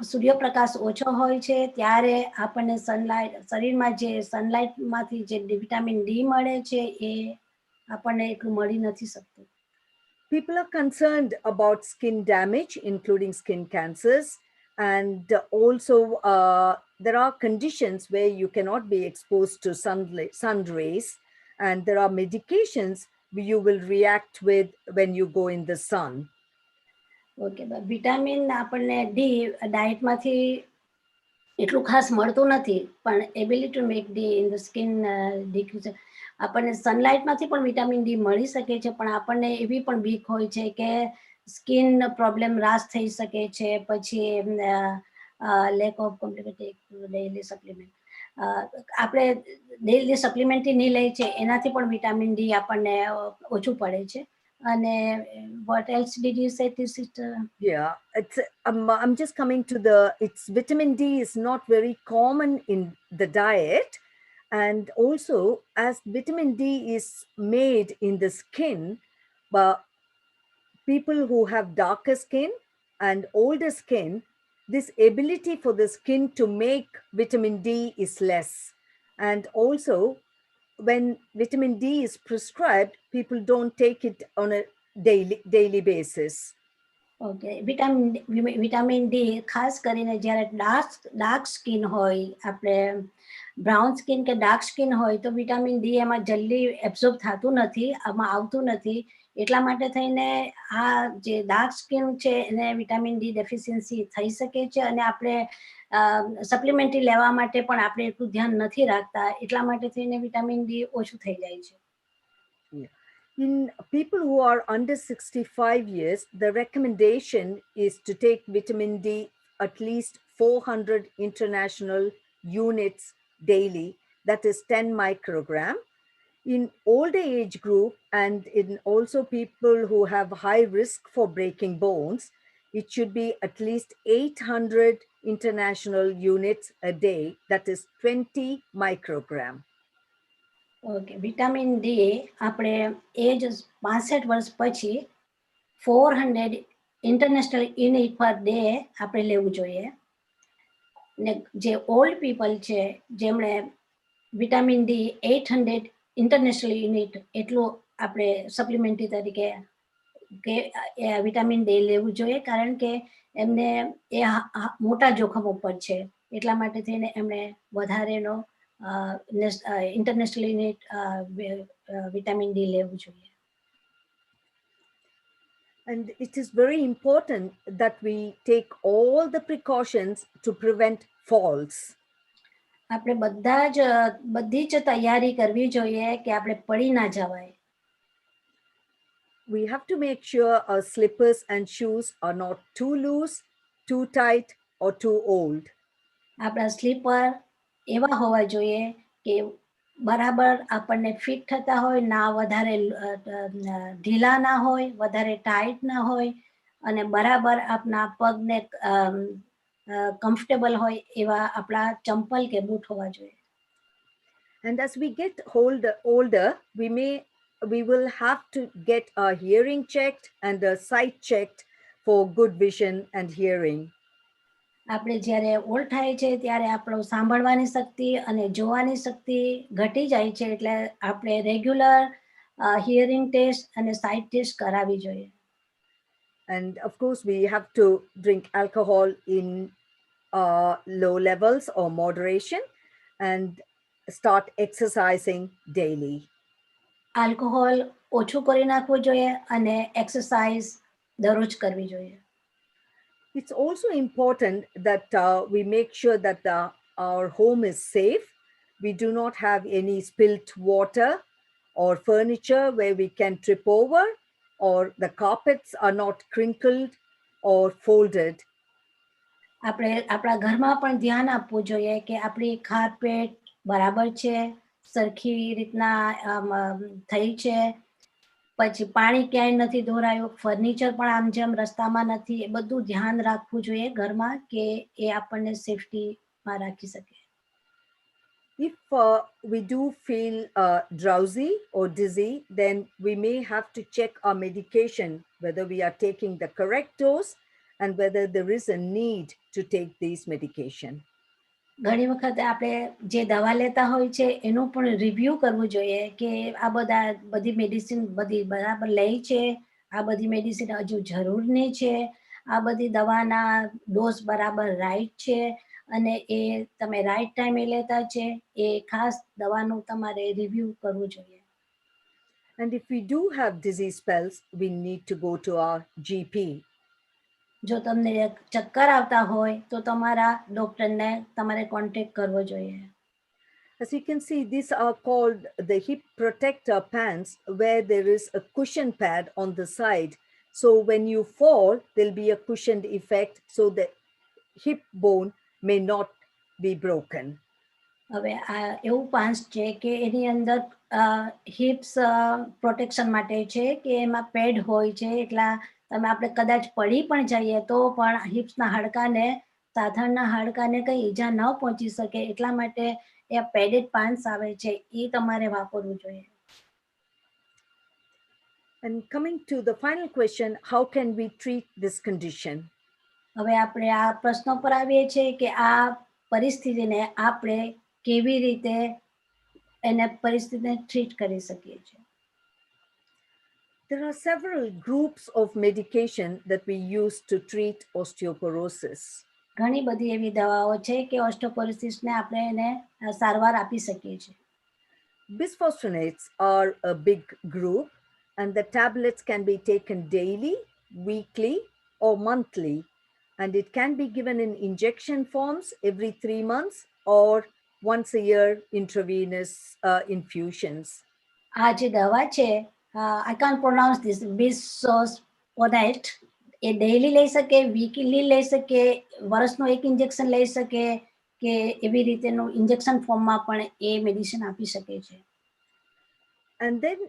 સૂર્યપ્રકાશ ઓછો હોય છે ત્યારે આપણને સનલાઇટ શરીરમાં જે સનલાઇટમાંથી જે વિટામિન ડી મળે છે એ આપણને એટલું મળી નથી શકતું. People are concerned about skin damage, including skin cancers, and also there are conditions where you cannot be exposed to sun rays, and there are medications you will react with when you go in the sun. Okay, vitamin આપણને D ડાયટમાંથી એટલું ખાસ મળતું નથી, પણ ability to make D in the skin decrease. આપણને સનલાઇટમાંથી પણ vitamin D મળી શકે છે, પણ આપણને એવી પણ બીક હોય છે કે સ્કિન પ્રોબ્લેમ રાસ થઈ શકે છે, પછી lack of complimentary daily supplement. આપણે ડેઇલી સપ્લિમેન્ટરી નહીં લઈએ છે એનાથી પણ વિટામિન ડી આપણને ઓછું પડે છે. અને what else did you say, sister? Yeah, it's I'm just coming to the, it's vitamin D is not very common in the diet, and also as vitamin D is made in the skin, but people who have darker skin and older skin, this ability for the skin to make vitamin D is less. And also, when vitamin D is prescribed, people don't take it on a daily basis. Okay, vitamin D ખાસ કરીને જ્યારે dark skin હોય, આપણે brown skin કે dark skin હોય તો vitamin D એમાં જલ્દી એબ્ઝોર્બ થતું નથી, આમાં આવતું નથી. એટલા માટે થઈને આ જે ડાર્ક સ્કિન છે એને વિટામિન ડી ડેફિશિયન્સી થઈ શકે છે, અને આપણે સપ્લિમેન્ટરી લેવા માટે પણ આપણે એટલું ધ્યાન નથી રાખતા, એટલા માટે થઈને વિટામિન ડી ઓછું થઈ જાય છે. In people who are under 65 years, the recommendation is to take vitamin D at least 400 international units daily, that is 10 microgram. In older age group and in also people who have high risk for breaking bones, it should be at least 800 international units a day, that is 20 microgram. Okay, vitamin D આપણે એજ 65 વર્ષ પછી 400 international unit per day આપણે લેવું જોઈએ. ને જે old people છે જેમણે વિટામિન ડી 800 ઇન્ટરનેશનલ યુનિટ એટલું આપણે સપ્લિમેન્ટરી તરીકે કે વિટામિન ડી લેવું જોઈએ, કારણ કે એમને એ મોટા જોખમ ઉપર છે, એટલા માટે થઈને એમણે વધારેનો ઇન્ટરનેશનલ યુનિટ વિટામિન ડી લેવું જોઈએ. And it is very important that we take all the precautions to prevent falls. આપણે બધી જ તૈયારી કરવી જોઈએ કે આપણે પડી ના જવાય. We have to make sure our slippers and shoes are not too loose, too tight, or too old. આપણા સ્લીપર એવા હોવા જોઈએ કે બરાબર આપણને ફિટ થતા હોય, ના વધારે ઢીલા ના હોય, વધારે ટાઈટ ના હોય, અને બરાબર આપણા પગને કમ્ફર્ટેબલ હોય એવા આપણા ચંપલ કે બૂટ હોવા જોઈએ. And as we get older, we will have to get our hearing checked and our sight checked for good vision and hearing. આપણે જ્યારે ઓલ્ડ થાય છે ત્યારે આપણો સાંભળવાની શક્તિ અને જોવાની શક્તિ ઘટી જાય છે, એટલે આપણે રેગ્યુલર હિયરિંગ ટેસ્ટ અને સાઇટ ટેસ્ટ કરાવવી જોઈએ. And of course, we have to drink alcohol in low levels or moderation and start exercising daily. Alcohol ઓછું કરી નાખવું જોઈએ અને એક્સરસાઇઝ દરરોજ કરવી જોઈએ. It's also important that we make sure that our home is safe. We do not have any spilt water or furniture where we can trip over, or the carpets are not crinkled or folded. આપણે આપણા ઘરમાં પણ ધ્યાન આપવું જોઈએ કે આપણી carpet બરાબર છે, સરખી રીતના થઈ છે, પછી પાણી ક્યાંય નથી ધોરાયું, ફર્નિચર પણ આમ જેમ રસ્તામાં નથી, એ બધું ધ્યાન રાખવું જોઈએ ઘરમાં કે એ આપણને સેફટીમાં રાખી શકે. If we do feel drowsy or dizzy, then we may have to check our medication, whether we are taking the correct dose and whether there is a need to take these medication. ઘણી વખત આપણે જે દવા લેતા હોય છે એનું પણ રિવ્યુ કરવું જોઈએ કે આ બધી મેડિસિન બધી બરાબર લે છે, આ બધી મેડિસિન હજુ જરૂરની છે, આ બધી દવાના ડોઝ બરાબર રાઈટ છે, અને એ તમે રાઈટ ટાઈમે લેતા છે, એ ખાસ દવાનું તમારે રિવ્યુ કરવું જોઈએ. And if we do have disease spells, we need to go to our GP. જો તમને ચક્કર આવતા હોય તો તમારા ડોક્ટરને તમારે કોન્ટેક્ટ કરવો જોઈએ. As you can see, these are called the hip protector pants, where there is a cushion pad on the side. So when you fall, there'll be a cushioned effect, so the hip bone may not be broken. હવે આ એવું પાન્સ છે કે એની અંદર hips protection માટે છે કે એમાં પેડ હોય છે, એટલા તમે આપણે કદાચ પડી પણ જઈએ તો પણ હિપ્સના હાડકાને, સાધારણના હાડકાને કંઈ ઈજા ન પહોંચી શકે એટલા માટે એ પેડેડ પાન્સ આવે છે, એ તમારે વાપરવું જોઈએ. And coming to the final question, how can we treat this condition? હવે આપણે આ પ્રશ્નો પર આવીએ છીએ કે આ પરિસ્થિતિને આપણે કેવી રીતે એને પરિસ્થિતિને ટ્રીટ કરી શકીએ છીએ. There are several groups of medication that we use to treat osteoporosis. ઘણી બધી એવી દવાઓ છે કે ઓસ્ટિયોપોરોસિસને આપણે એને સારવાર આપી શકીએ છીએ. Bisphosphonates are a big group, and the tablets can be taken daily, weekly, or monthly, and it can be given in injection forms every 3 months or once a year intravenous infusions. આ જે દવા છે, I can't pronounce this, bisphosphonates, A daily લઈ શકે, weekly લઈ શકે, વર્ષનું એક ઇન્જેક્શન લઈ શકે કે એવી રીતેનું ઇન્જેક્શન ફોર્મમાં પણ એ મેડિસિન આપી શકે છે. And then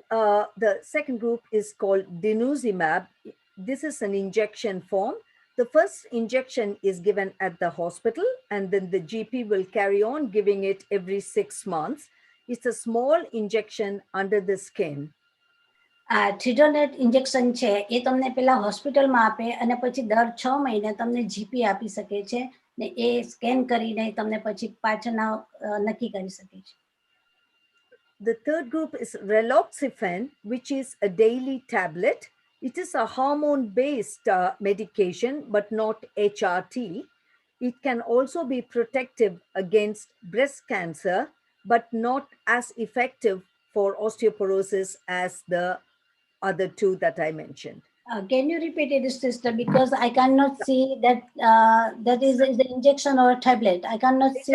the second group is called denosumab. This is an injection form. The first injection is given at the hospital, and then the GP will carry on giving it every 6 months. It's a small injection under the skin. થ્રીડોનેટ injection છે એ તમને પેલા હોસ્પિટલમાં આપે અને પછી દર 6 મહિને તમને જીપી આપી શકે છે ને એ સ્કેન કરીને તમને પછી પાછળના નક્કી કરી શકે છે. The third group is raloxifene, which is a daily tablet. It is a hormone-based medication, but not HRT. It can also be protective against breast cancer, but not as effective for osteoporosis as the other two that I mentioned. Can you repeat it, sister? Because I cannot see that that is the injection or a tablet. I cannot see.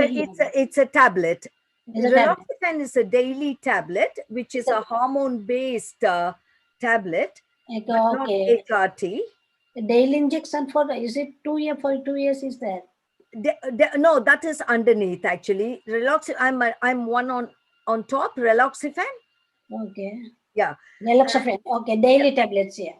It's a tablet. It's a tablet. Raloxifene is a daily tablet, which is a hormone-based tablet, but not HRT. Daily injection for, is it 2 years? For 2 years is there? No, that is underneath actually. I'm one on top. Raloxifene. Okay. Yeah. Raloxifene. Okay, daily tablets. Yeah.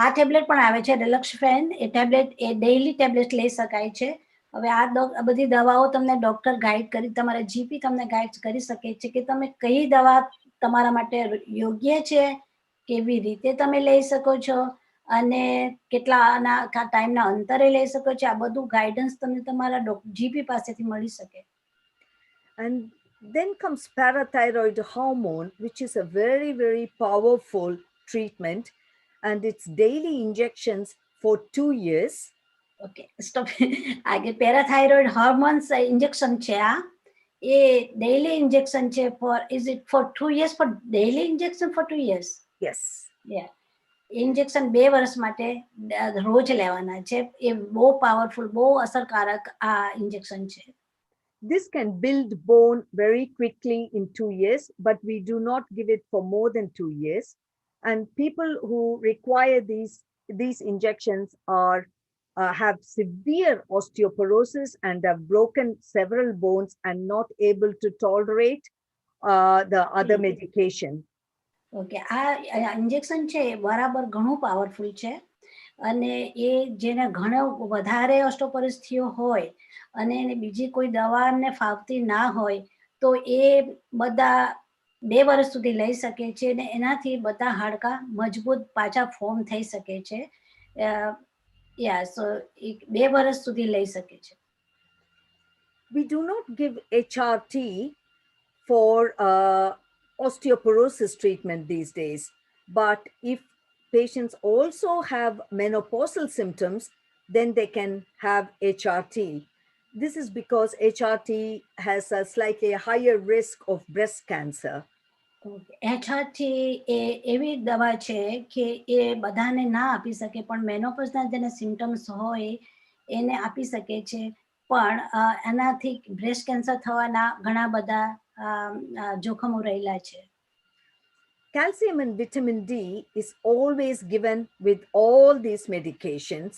આ tablet પણ આવે છે રિલેક્સફેન, એ tablet એ daily tablet લઈ શકાય છે. હવે આ બધી દવાઓ તમને ડોક્ટર ગાઈડ કરી, તમારા જીપી તમને ગાઈડ કરી શકે છે કે તમે કઈ દવા તમારા માટે યોગ્ય છે, કેવી રીતે તમે લઈ શકો છો અને કેટલા ટાઈમના અંતરે લઈ શકો છો. આ બધું ગાઈડન્સ તમને તમારા જીપી પાસેથી મળી શકે. And then comes parathyroid hormone, which is a very, very powerful treatment, and it's daily injections for 2 years. Okay, stop. આગે પેરાથાઇરોઇડ હોર્મોન્સ ઇન્જેક્શન છે, એ ડેઈલી ઇન્જેક્શન છે for, is it for 2 years, for daily injection for 2 years? Yes. Yeah. Injection 2 વર્ષ માટે રોજ લેવાના છે. એ બહુ powerful, બહુ અસરકારક આ ઇન્જેક્શન છે. This can build bone very quickly in 2 years, but we do not give it for more than 2 years. And people who require these injections have severe osteoporosis and have broken several bones and not able to tolerate the other medication. Okay, આ injection છે બરાબર ઘણું powerful છે અને એ જેને ઘણો વધારે osteoporosis થયો હોય અને એને બીજી કોઈ દવા એમને ફાવતી ના હોય તો એ બધા 2 વર્ષ સુધી લઈ શકે છે અને એનાથી બધા હાડકા મજબૂત પાછા ફોર્મ થઈ શકે છે. So 2 વર્ષ સુધી લઈ શકે છે. We do not give HRT for osteoporosis treatment these days, but if patients also have menopausal symptoms, then they can have HRT. This is because HRT has a slightly higher risk of breast cancer. HRT એ એવી દવા છે કે એ બધાને ના આપી શકે, પણ મેનોપોઝના જેને સિમ્ટમ્સ હોય એને આપી શકે છે, પણ એનાથી બ્રેસ્ટ કેન્સર થવાના ઘણા બધા જોખમો રહેલા છે. Calcium and vitamin D is always given with all these medications.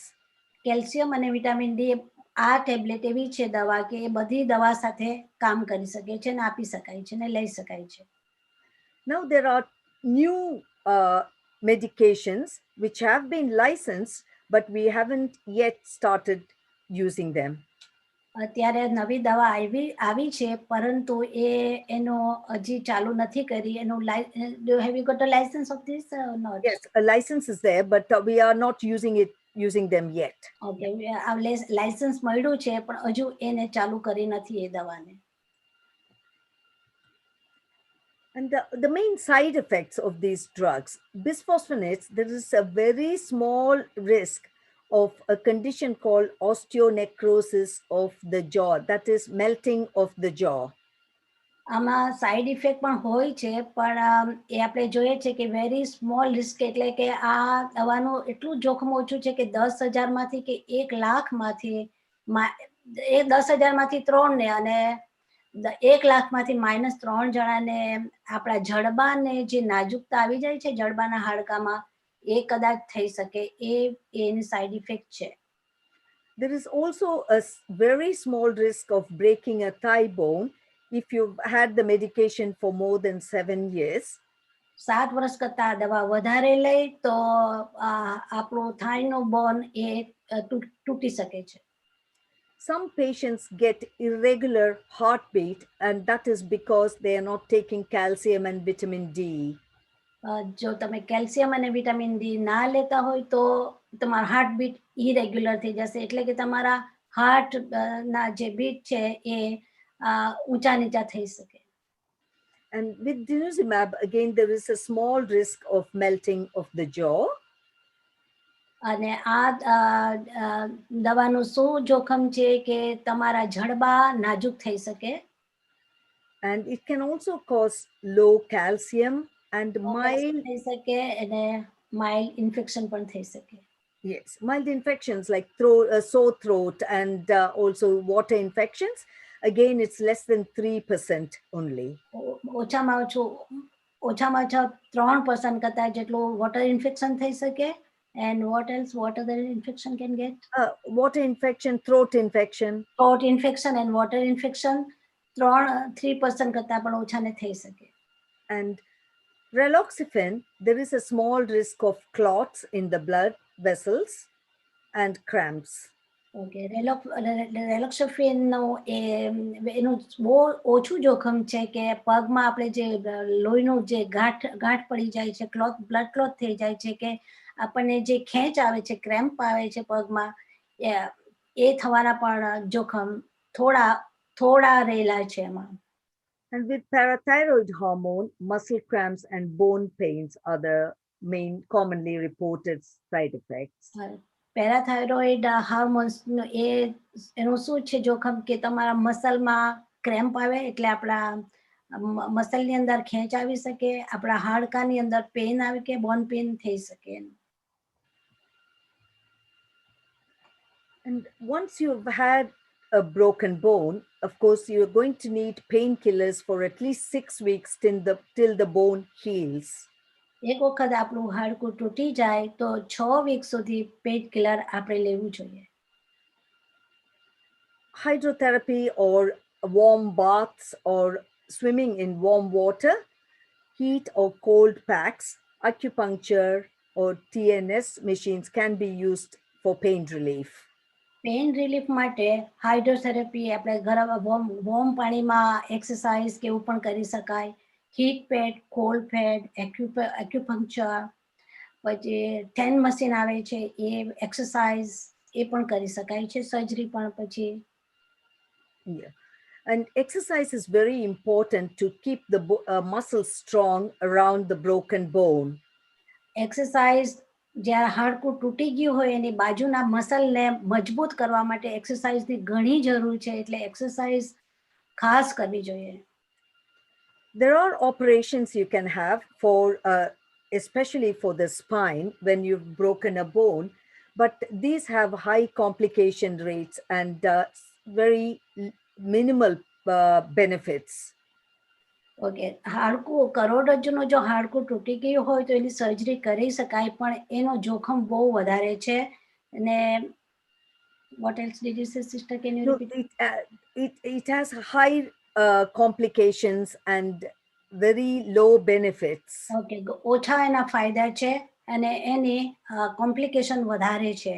Calcium અને વિટામિન ડી આ ટેબ્લેટ એવી છે દવા કે એ બધી દવા સાથે કામ કરી શકે છે ને આપી શકાય છે ને લઈ શકાય છે. Now there are new medications which have been licensed, but we haven't yet started using them. અત્યારે નવી દવા આવી છે, પરંતુ એનો હજી ચાલુ નથી કરી. એનું have you got a license of this or not? Yes, a license is there, but we are not using them yet. Okay, licence મળ્યું છે, પણ હજુ એને ચાલુ કરી નથી એ દવાને. And the main side effects of these drugs, bisphosphonates, there is a very small risk of a condition called osteonecrosis of the jaw, that is melting of the jaw. આમાં side effect પણ હોય છે, પણ એ આપણે જોઈએ છે કે very small risk, એટલે કે આ દવાનું એટલું જોખમ ઓછું છે કે 10,000 માંથી કે 1,00,000 માંથી 10,000 માંથી 3 ને અને 1,00,000 માંથી -3 જણાને આપણા જડબાને જે નાજુકતા આવી જાય છે જડબાના હાડકામાં, એ કદાચ થઈ શકે. એની સાઈડ ઇફેક્ટ છે. There is also a very small risk of breaking a thigh bone if you've had the medication for more than 7 years. 7 વર્ષ કરતા દવા વધારે લઈ તો આપણો થાઈનો બોન એ તૂટી શકે છે. Some patients get irregular heartbeat, and that is because they are not taking calcium and vitamin D. જો તમે કેલ્શિયમ અને વિટામિન ડી ના લેતા હોય તો તમારું હાર્ટબીટ ઇરેગ્યુલર થઈ જશે, એટલે કે તમારા હાર્ટ ના જે બીટ છે એ ઊંચા નીચા થઈ શકે. And with denosumab, again, there is a small risk of melting of the jaw. અને આ દવાનું શું જોખમ છે કે તમારા જડબા નાજુક થઈ શકે. And it can also cause low calcium and mild. થઈ શકે અને માઇલ્ડ ઇન્ફેક્શન પણ થઈ શકે. Yes, mild infections like sore throat and also water infections. Again, it's less than 3% only. ઓછામાં ઓછા 3% કરતા જેટલું water infection થઈ શકે. And what else? What other infection can get? Water infection, throat infection. Throat infection and water infection 3% કરતા પણ ઓછા ને થઈ શકે. And raloxifene, there is a small risk of clots in the blood vessels and cramps. Okay, રેલોક્સોફેનનો એનું બહુ ઓછું જોખમ છે કે પગમાં આપણે જે લોહીનું જે ગાંઠ પડી જાય છે, બ્લડ ક્લોટ થઈ જાય છે, કે આપણને જે ખેંચ આવે છે, ક્રેમ્પ આવે છે પગમાં, એ થવાના પણ જોખમ થોડા રહેલા છે એમાં. And with parathyroid hormone, muscle cramps and bone pains are the main commonly reported side effects. પેરાથાઇરોઇડ hormones એનું શું છે જોખમ કે તમારા મસલમાં ક્રેમ્પ આવે, એટલે આપણા મસલની અંદર ખેંચ આવી શકે, આપણા હાડકાની અંદર પેન આવે કે બોન પેન થઈ શકે. And once you've had a broken bone, of course, you're going to need painkillers for at least 6 weeks till the bone heals. એક વખત આપણું હાડકું તૂટી જાય તો 6 વીક સુધી પેઇન કિલર આપણે લેવું જોઈએ. Hydrotherapy or warm baths or swimming in warm water, heat or cold packs, acupuncture or TNS machines can be used for pain relief. Pain relief માટે હાઇડ્રોથેરાપી, આપણે ઘરમાં વોર્મ પાણીમાં એક્સરસાઇઝ કે એવું પણ કરી શકાય. Heat pad, cold pad, acupuncture, પછી 10 મશીન આવે છે એ એક્સરસાઇઝ એ પણ કરી શકાય છે. સર્જરી પણ પછી. Yeah. And exercise is very important to keep the muscles strong around the broken bone. Exercise જ્યારે હાડકું તૂટી ગયું હોય એની બાજુના મસલને મજબૂત કરવા માટે એક્સરસાઇઝની ઘણી જરૂર છે, એટલે એક્સરસાઇઝ ખાસ કરવી જોઈએ. There are operations you can have for, especially for the spine when you've broken a bone, but these have high complication rates and very minimal benefits. Okay, હાડકું કરોડરજ્જુનું જો હાડકું તૂટી ગયું હોય તો એની સર્જરી કરી શકાય, પણ એનો જોખમ બહુ વધારે છે. અને what else did you say, sister? Can you No, repeat? it has high complications and very low benefits. Okay, ઓછા એના ફાયદા છે અને એની કોમ્પ્લિકેશન વધારે છે.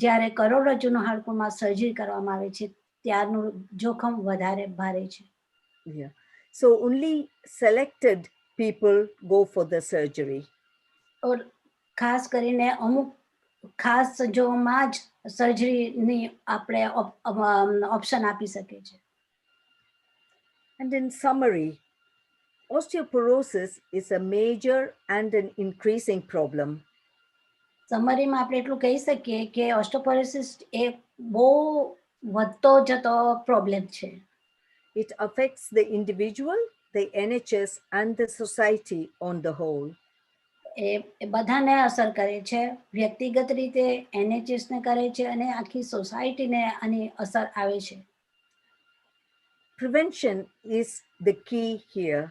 જ્યારે કરોડરજ્જુનું હાડકુંમાં સર્જરી કરવામાં આવે છે ત્યારનું જોખમ વધારે ભારે છે. Yeah. So only selected people go for the surgery. और ખાસ કરીને અમુક ખાસ સંજોગોમાં જ સર્જરીની આપણે ઓપ્શન આપી શકે છે. And in summary, osteoporosis is a major and an increasing problem. સમરીમાં આપણે એટલું કહી શકીએ કે ઓસ્ટિયોપોરોસિસ એ બહુ વધતો જતો પ્રોબ્લેમ છે. It affects the individual, the NHS, and the society on the whole. એ બધાને અસર કરે છે, વ્યક્તિગત રીતે NHS ને કરે છે અને આખી સોસાયટીને આની અસર આવે છે. Prevention is the key here.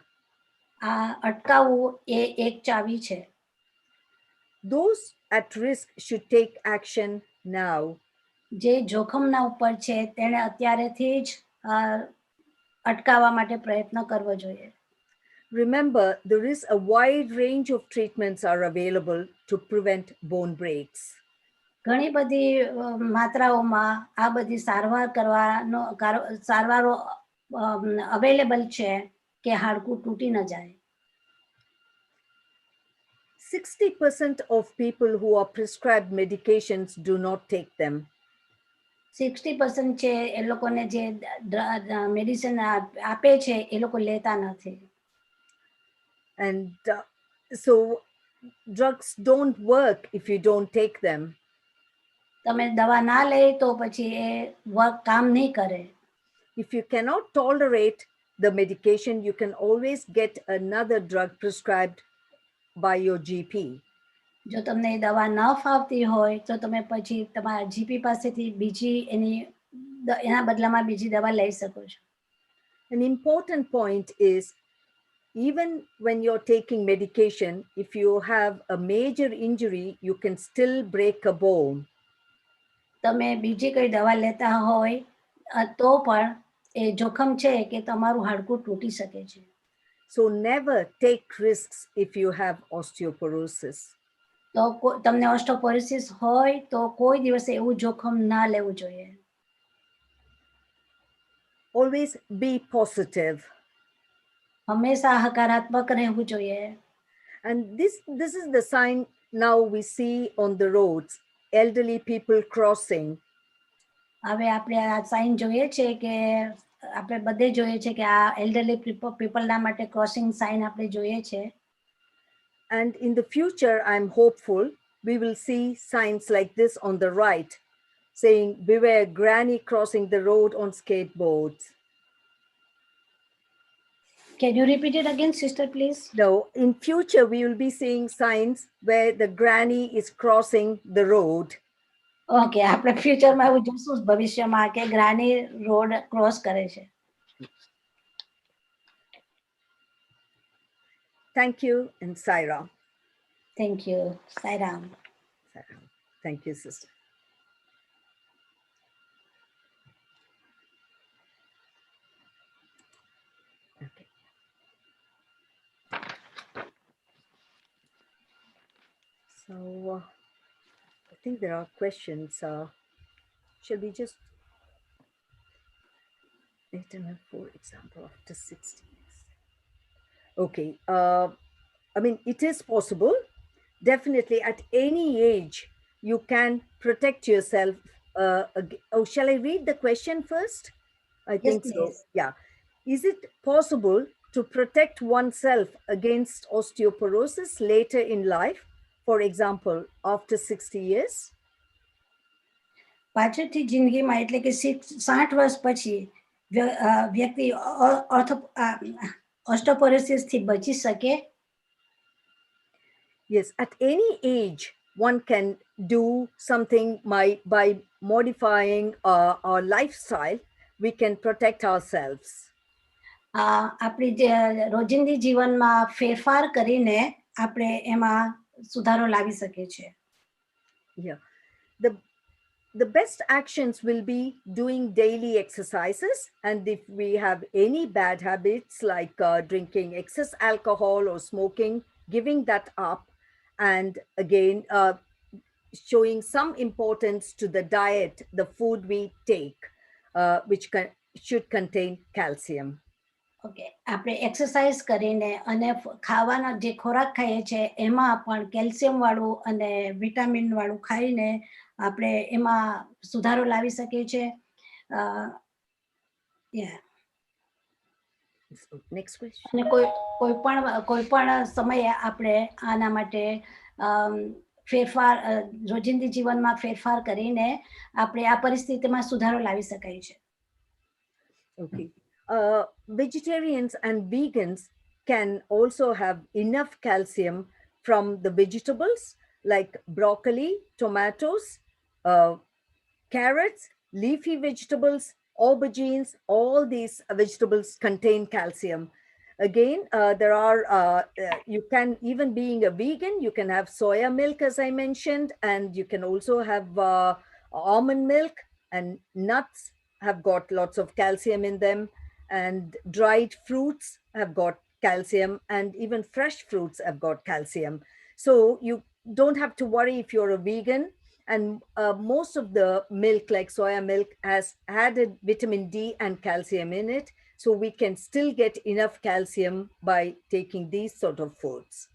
આ અટકાવવું એ એક ચાવી છે. Those at risk should take action now. જે જોખમના ઉપર છે તેણે અત્યારેથી જ અટકાવવા માટે પ્રયત્ન કરવો જોઈએ. Remember, there is a wide range of treatments are available to prevent bone breaks. ઘણી બધી માત્રાઓમાં આ બધી સારવારો અવેલેબલ છે કે હાડકું તૂટી ન જાય. 60% of people who are prescribed medications do not take them. 60% છે એ લોકોને જે મેડિસિન આપે છે એ લોકો લેતા નથી. And so drugs don't work if you don't take them. તમે દવા ના લે તો પછી એ કામ નહીં કરે. If you cannot tolerate the medication, you can always get another drug prescribed by your GP. જો તમને એ દવા ન ફાવતી હોય તો તમે પછી તમારા જીપી પાસેથી એના બદલામાં બીજી દવા લઈ શકો છો. An important point is, even when you're taking medication, if you have a major injury, you can still break a bone. તમે બીજી કઈ દવા લેતા હોય તો પણ એ જોખમ છે કે તમારું હાડકું તૂટી શકે છે. So never take risks if you have osteoporosis. તો તમને ઓસ્ટિયોપોરોસિસ હોય તો કોઈ દિવસે એવું જોખમ ના લેવું જોઈએ. Always be positive. હંમેશા હકારાત્મક રહેવું જોઈએ. And this is the sign now we see on the roads, elderly people crossing. હવે આપણે આ સાઇન જોઈએ છે કે આપણે બધે જોઈએ છે કે આ એલ્ડરલી પીપલના માટે ક્રોસિંગ સાઇન આપણે જોઈએ છે. And in the future, I'm hopeful we will see signs like this on the right, saying, "Beware granny crossing the road on skateboards." Can you repeat it again, sister, please? No, in future, we will be seeing signs where the granny is crossing the road. Okay, આપણે ફ્યુચરમાં એવું જોશું ભવિષ્યમાં કે ગ્રાની road cross કરે છે. Thank you, and Saira. Thank you. Sairam. Thank you, sister. Okay. So I think there are questions. Shall we just 8.5, example after 60 years? Okay. I mean, it is possible. Definitely, at any age, you can protect yourself. Shall I read the question first? I think so. Please. Yeah. Is it possible to protect oneself against osteoporosis later in life? For example, after 60 years? પાછળથી જિંદગીમાં એટલે કે 60 વર્ષ પછી વ્યક્તિ ઓસ્ટોપોરોસિસ થી બચી શકે? Yes, at any age, one can do something by modifying our lifestyle. We can protect ourselves. આપણી જે રોજિંદી જીવનમાં ફેરફાર કરીને આપણે એમાં સુધારો લાવી શકીએ છીએ. Yeah. The best actions will be doing daily exercises, and if we have any bad habits like drinking excess alcohol or smoking, giving that up, and again showing some importance to the diet, the food we take, which should contain calcium. Okay, આપણે exercise કરીને અને ખાવાના જે ખોરાક ખાઈએ છીએ એમાં પણ કેલ્શિયમ વાળું અને વિટામિન વાળું ખાઈને આપણે એમાં સુધારો લાવી શકીએ છીએ. Next question. અને કોઈ પણ સમયે આપણે આના માટે ફેરફાર રોજિંદી જીવનમાં ફેરફાર કરીને આપણે આ પરિસ્થિતિમાં સુધારો લાવી શકાય છે. Okay. Vegetarians and vegans can also have enough calcium from the vegetables like broccoli, tomatoes, carrots, leafy vegetables, aubergines. All these vegetables contain calcium. Again, there are, you can, even being a vegan, you can have soya milk, as I mentioned, and you can also have almond milk, and nuts have got lots of calcium in them, and dried fruits have got calcium, and even fresh fruits have got calcium. So you don't have to worry if you're a vegan, and most of the milk like soya milk has added vitamin D and calcium in it, so we can still get enough calcium by taking these sort of foods.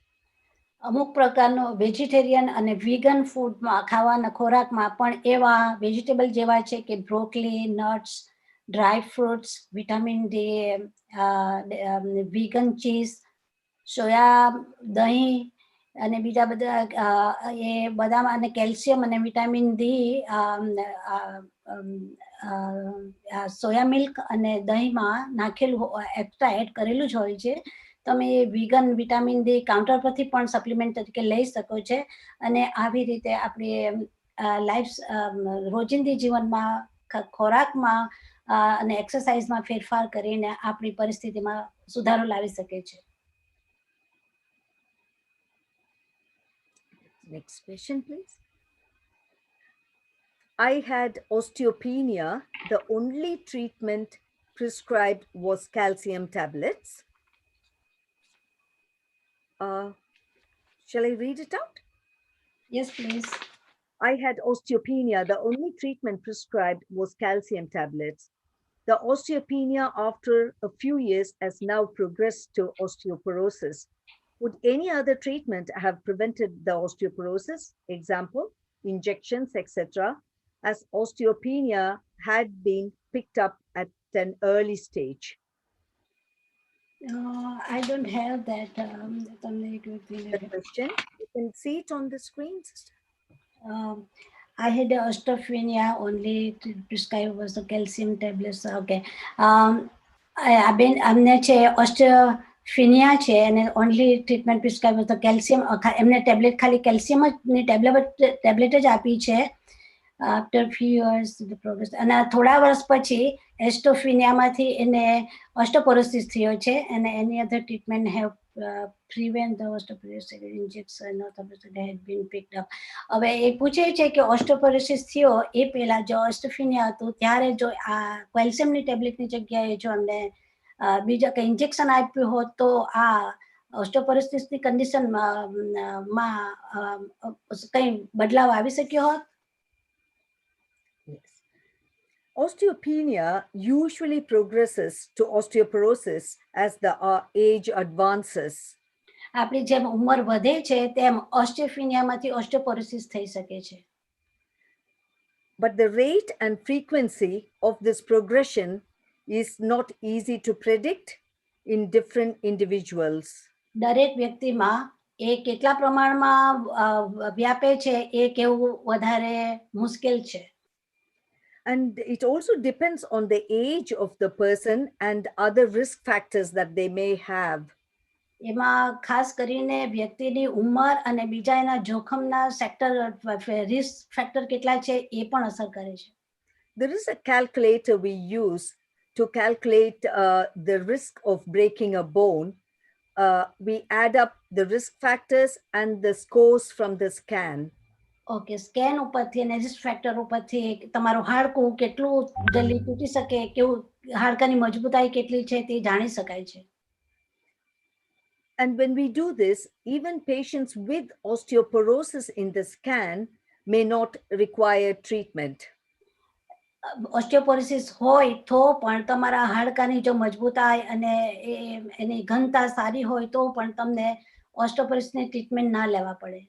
અમુક પ્રકારનો vegetarian અને vegan ફૂડમાં ખાવાના ખોરાકમાં પણ એવા vegetable જેવા છે કે broccoli, nuts, dry fruits, vitamin D, vegan cheese, soya દહીં અને બીજા બધા એ બદામ અને કેલ્શિયમ અને વિટામિન ડી સોયા મિલ્ક અને દહીંમાં નાખેલું એક્સ્ટ્રા એડ કરેલું જ હોય છે. તમે વીગન વિટામિન ડી કાઉન્ટર પરથી પણ સપ્લિમેન્ટ તરીકે લઈ શકો છો અને આવી રીતે આપણે લાઈફ રોજિંદી જીવનમાં ખોરાકમાં અને એક્સરસાઇઝમાં ફેરફાર કરીને આપણી પરિસ્થિતિમાં સુધારો લાવી શકે છે. Next question, please. I had osteopenia. The only treatment prescribed was calcium tablets. Shall I read it out? Yes, please. I had osteopenia. The only treatment prescribed was calcium tablets. The osteopenia after a few years has now progressed to osteoporosis. Would any other treatment have prevented the osteoporosis? Example, injections, etc., as osteopenia had been picked up at an early stage? I don't have that. The question, you can see it on the screen, sister. I had osteopenia, only prescribed was the calcium tablets. Okay. અમને છે ઓસ્ટિયોફિનિયા છે અને only treatment prescribe was the calcium. એમને tablet ખાલી કેલ્શિયમની tablet જ આપી છે. After a few years the progress અને થોડા વર્ષ પછી એસ્ટોફિનિયામાંથી એને ઓસ્ટોપોરોસિસ થયો છે અને any other treatment have prevent the osteoporosis injection or had been picked up. હવે એ પૂછે છે કે ઓસ્ટોપોરોસિસ થયો એ પહેલા જો ઓસ્ટોફિનિયા હતું ત્યારે જો આ કેલ્શિયમની ટેબ્લેટની જગ્યાએ જો અમને બીજા કંઈ ઇન્જેક્શન આપ્યું હોત તો આ ઓસ્ટોપોરોસિસની કન્ડિશનમાં કંઈ બદલાવ આવી શક્યો હોત? Yes. Osteopenia usually progresses to osteoporosis as the age advances. આપણી જેમ ઉંમર વધે છે તેમ ઓસ્ટિયોફિનિયામાંથી ઓસ્ટિયોપોરોસિસ થઈ શકે છે. But the rate and frequency of this progression is not easy to predict in different individuals. દરેક વ્યક્તિમાં એ કેટલા પ્રમાણમાં વ્યાપે છે એ કહેવું વધારે મુશ્કેલ છે. And it also depends on the age of the person and other risk factors that they may have. એમાં ખાસ કરીને વ્યક્તિની ઉંમર અને બીજા એના જોખમના સેક્ટર રિસ્ક ફેક્ટર કેટલા છે એ પણ અસર કરે છે. There is a calculator we use to calculate the risk of breaking a bone. We add up the risk factors and the scores from the scan. Okay, scan ઉપરથી અને risk factor ઉપરથી તમારું હાડકું કેટલું જલ્દી તૂટી શકે, કેવું હાડકાની મજબૂતાઈ કેટલી છે તે જાણી શકાય છે. And when we do this, even patients with osteoporosis in the scan may not require treatment. Osteoporosis હોય તો પણ તમારા હાડકાની જો મજબૂતાઈ અને એની ઘનતા સારી હોય તો પણ તમને ઓસ્ટિયોપોરોસિસની ટ્રીટમેન્ટ ના લેવા પડે.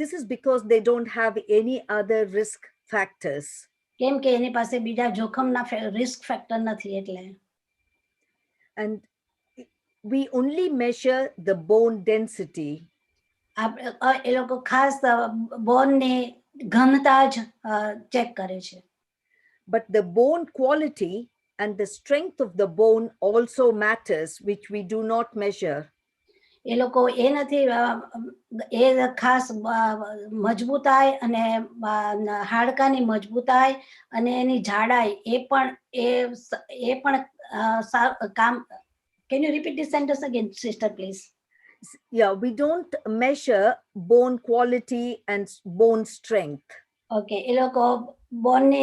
This is because they don't have any other risk factors. કેમ કે એની પાસે બીજા જોખમના રિસ્ક ફેક્ટર નથી એટલે. And we only measure the bone density. એ લોકો ખાસ બોનની ઘનતા જ ચેક કરે છે. But the bone quality and the strength of the bone also matters, which we do not measure. એ લોકો એ નથી, એ ખાસ મજબૂતાઈ અને હાડકાની મજબૂતાઈ અને એની જાડાઈ એ પણ કામ. Can you repeat this sentence again, sister, please? Yeah, we don't measure bone quality and bone strength. Okay, એ લોકો બોનની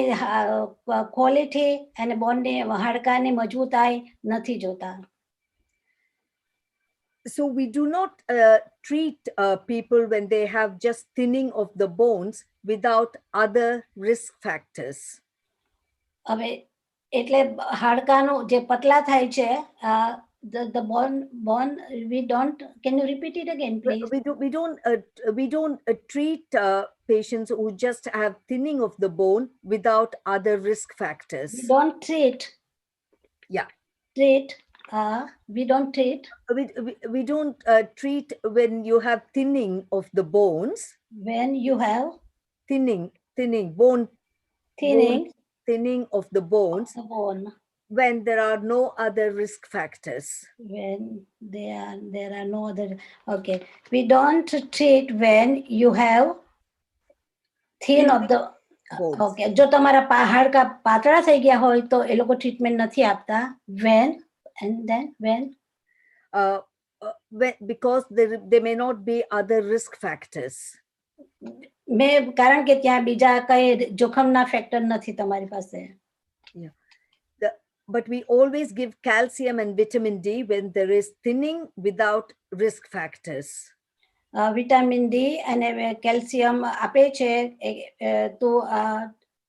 ક્વોલિટી અને બોનની હાડકાની મજબૂતાઈ નથી જોતા. So we do not treat people when they have just thinning of the bones without other risk factors. હવે એટલે હાડકાનું જે પતલા થાય છે, the bone we don't. Can you repeat it again, please? We don't treat patients who just have thinning of the bone without other risk factors. We don't treat. Yeah. Treat. We don't treat. We don't treat when you have thinning of the bones. When you have thinning of the bones. The bone. When there are no other risk factors. When there are no other. Okay. We don't treat when you have thin of the bones. Okay. જો તમારા હાડકા પાતળા થઈ ગયા હોય તો એ લોકો treatment નથી આપતા. When and then when? Because there may not be other risk factors. કારણ કે ત્યાં બીજા કઈ જોખમના ફેક્ટર નથી તમારી પાસે. Yeah. But we always give calcium and vitamin D when there is thinning without risk factors. Vitamin D and calcium આપે છે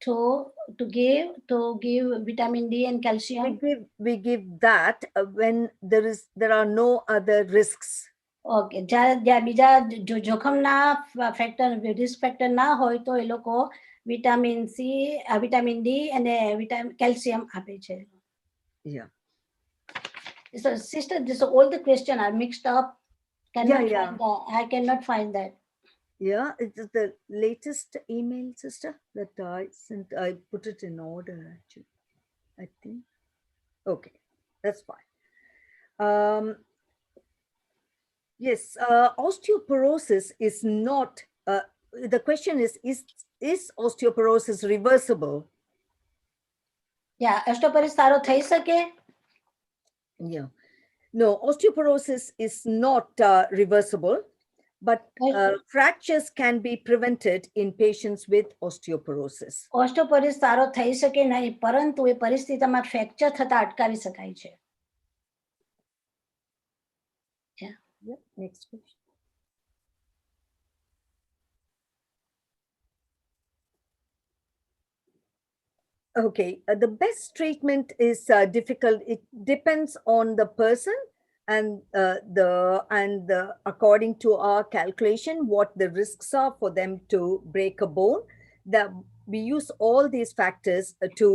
to give vitamin D and calcium. We give that when there are no other risks. Okay. જ્યાં બીજા જોખમના factor risk factor ના હોય તો એ લોકો vitamin C, vitamin D અને કેલ્શિયમ આપે છે. Yeah. So, sister, all the questions are mixed up. I cannot find that. Yeah, it's the latest email, sister, that I sent. I put it in order, actually, I think. Okay, that's fine. Yes, osteoporosis is not, the question is osteoporosis reversible? Yeah, osteoporosis સારો થઈ શકે? Yeah. No, osteoporosis is not reversible, but fractures can be prevented in patients with osteoporosis. Osteoporosis સારો થઈ શકે નહીં, પરંતુ એ પરિસ્થિતિમાં fracture થતા અટકાવી શકાય છે. Yeah. Next question. Okay, the best treatment is difficult. It depends on the person and according to our calculation, what the risks are for them to break a bone. We use all these factors to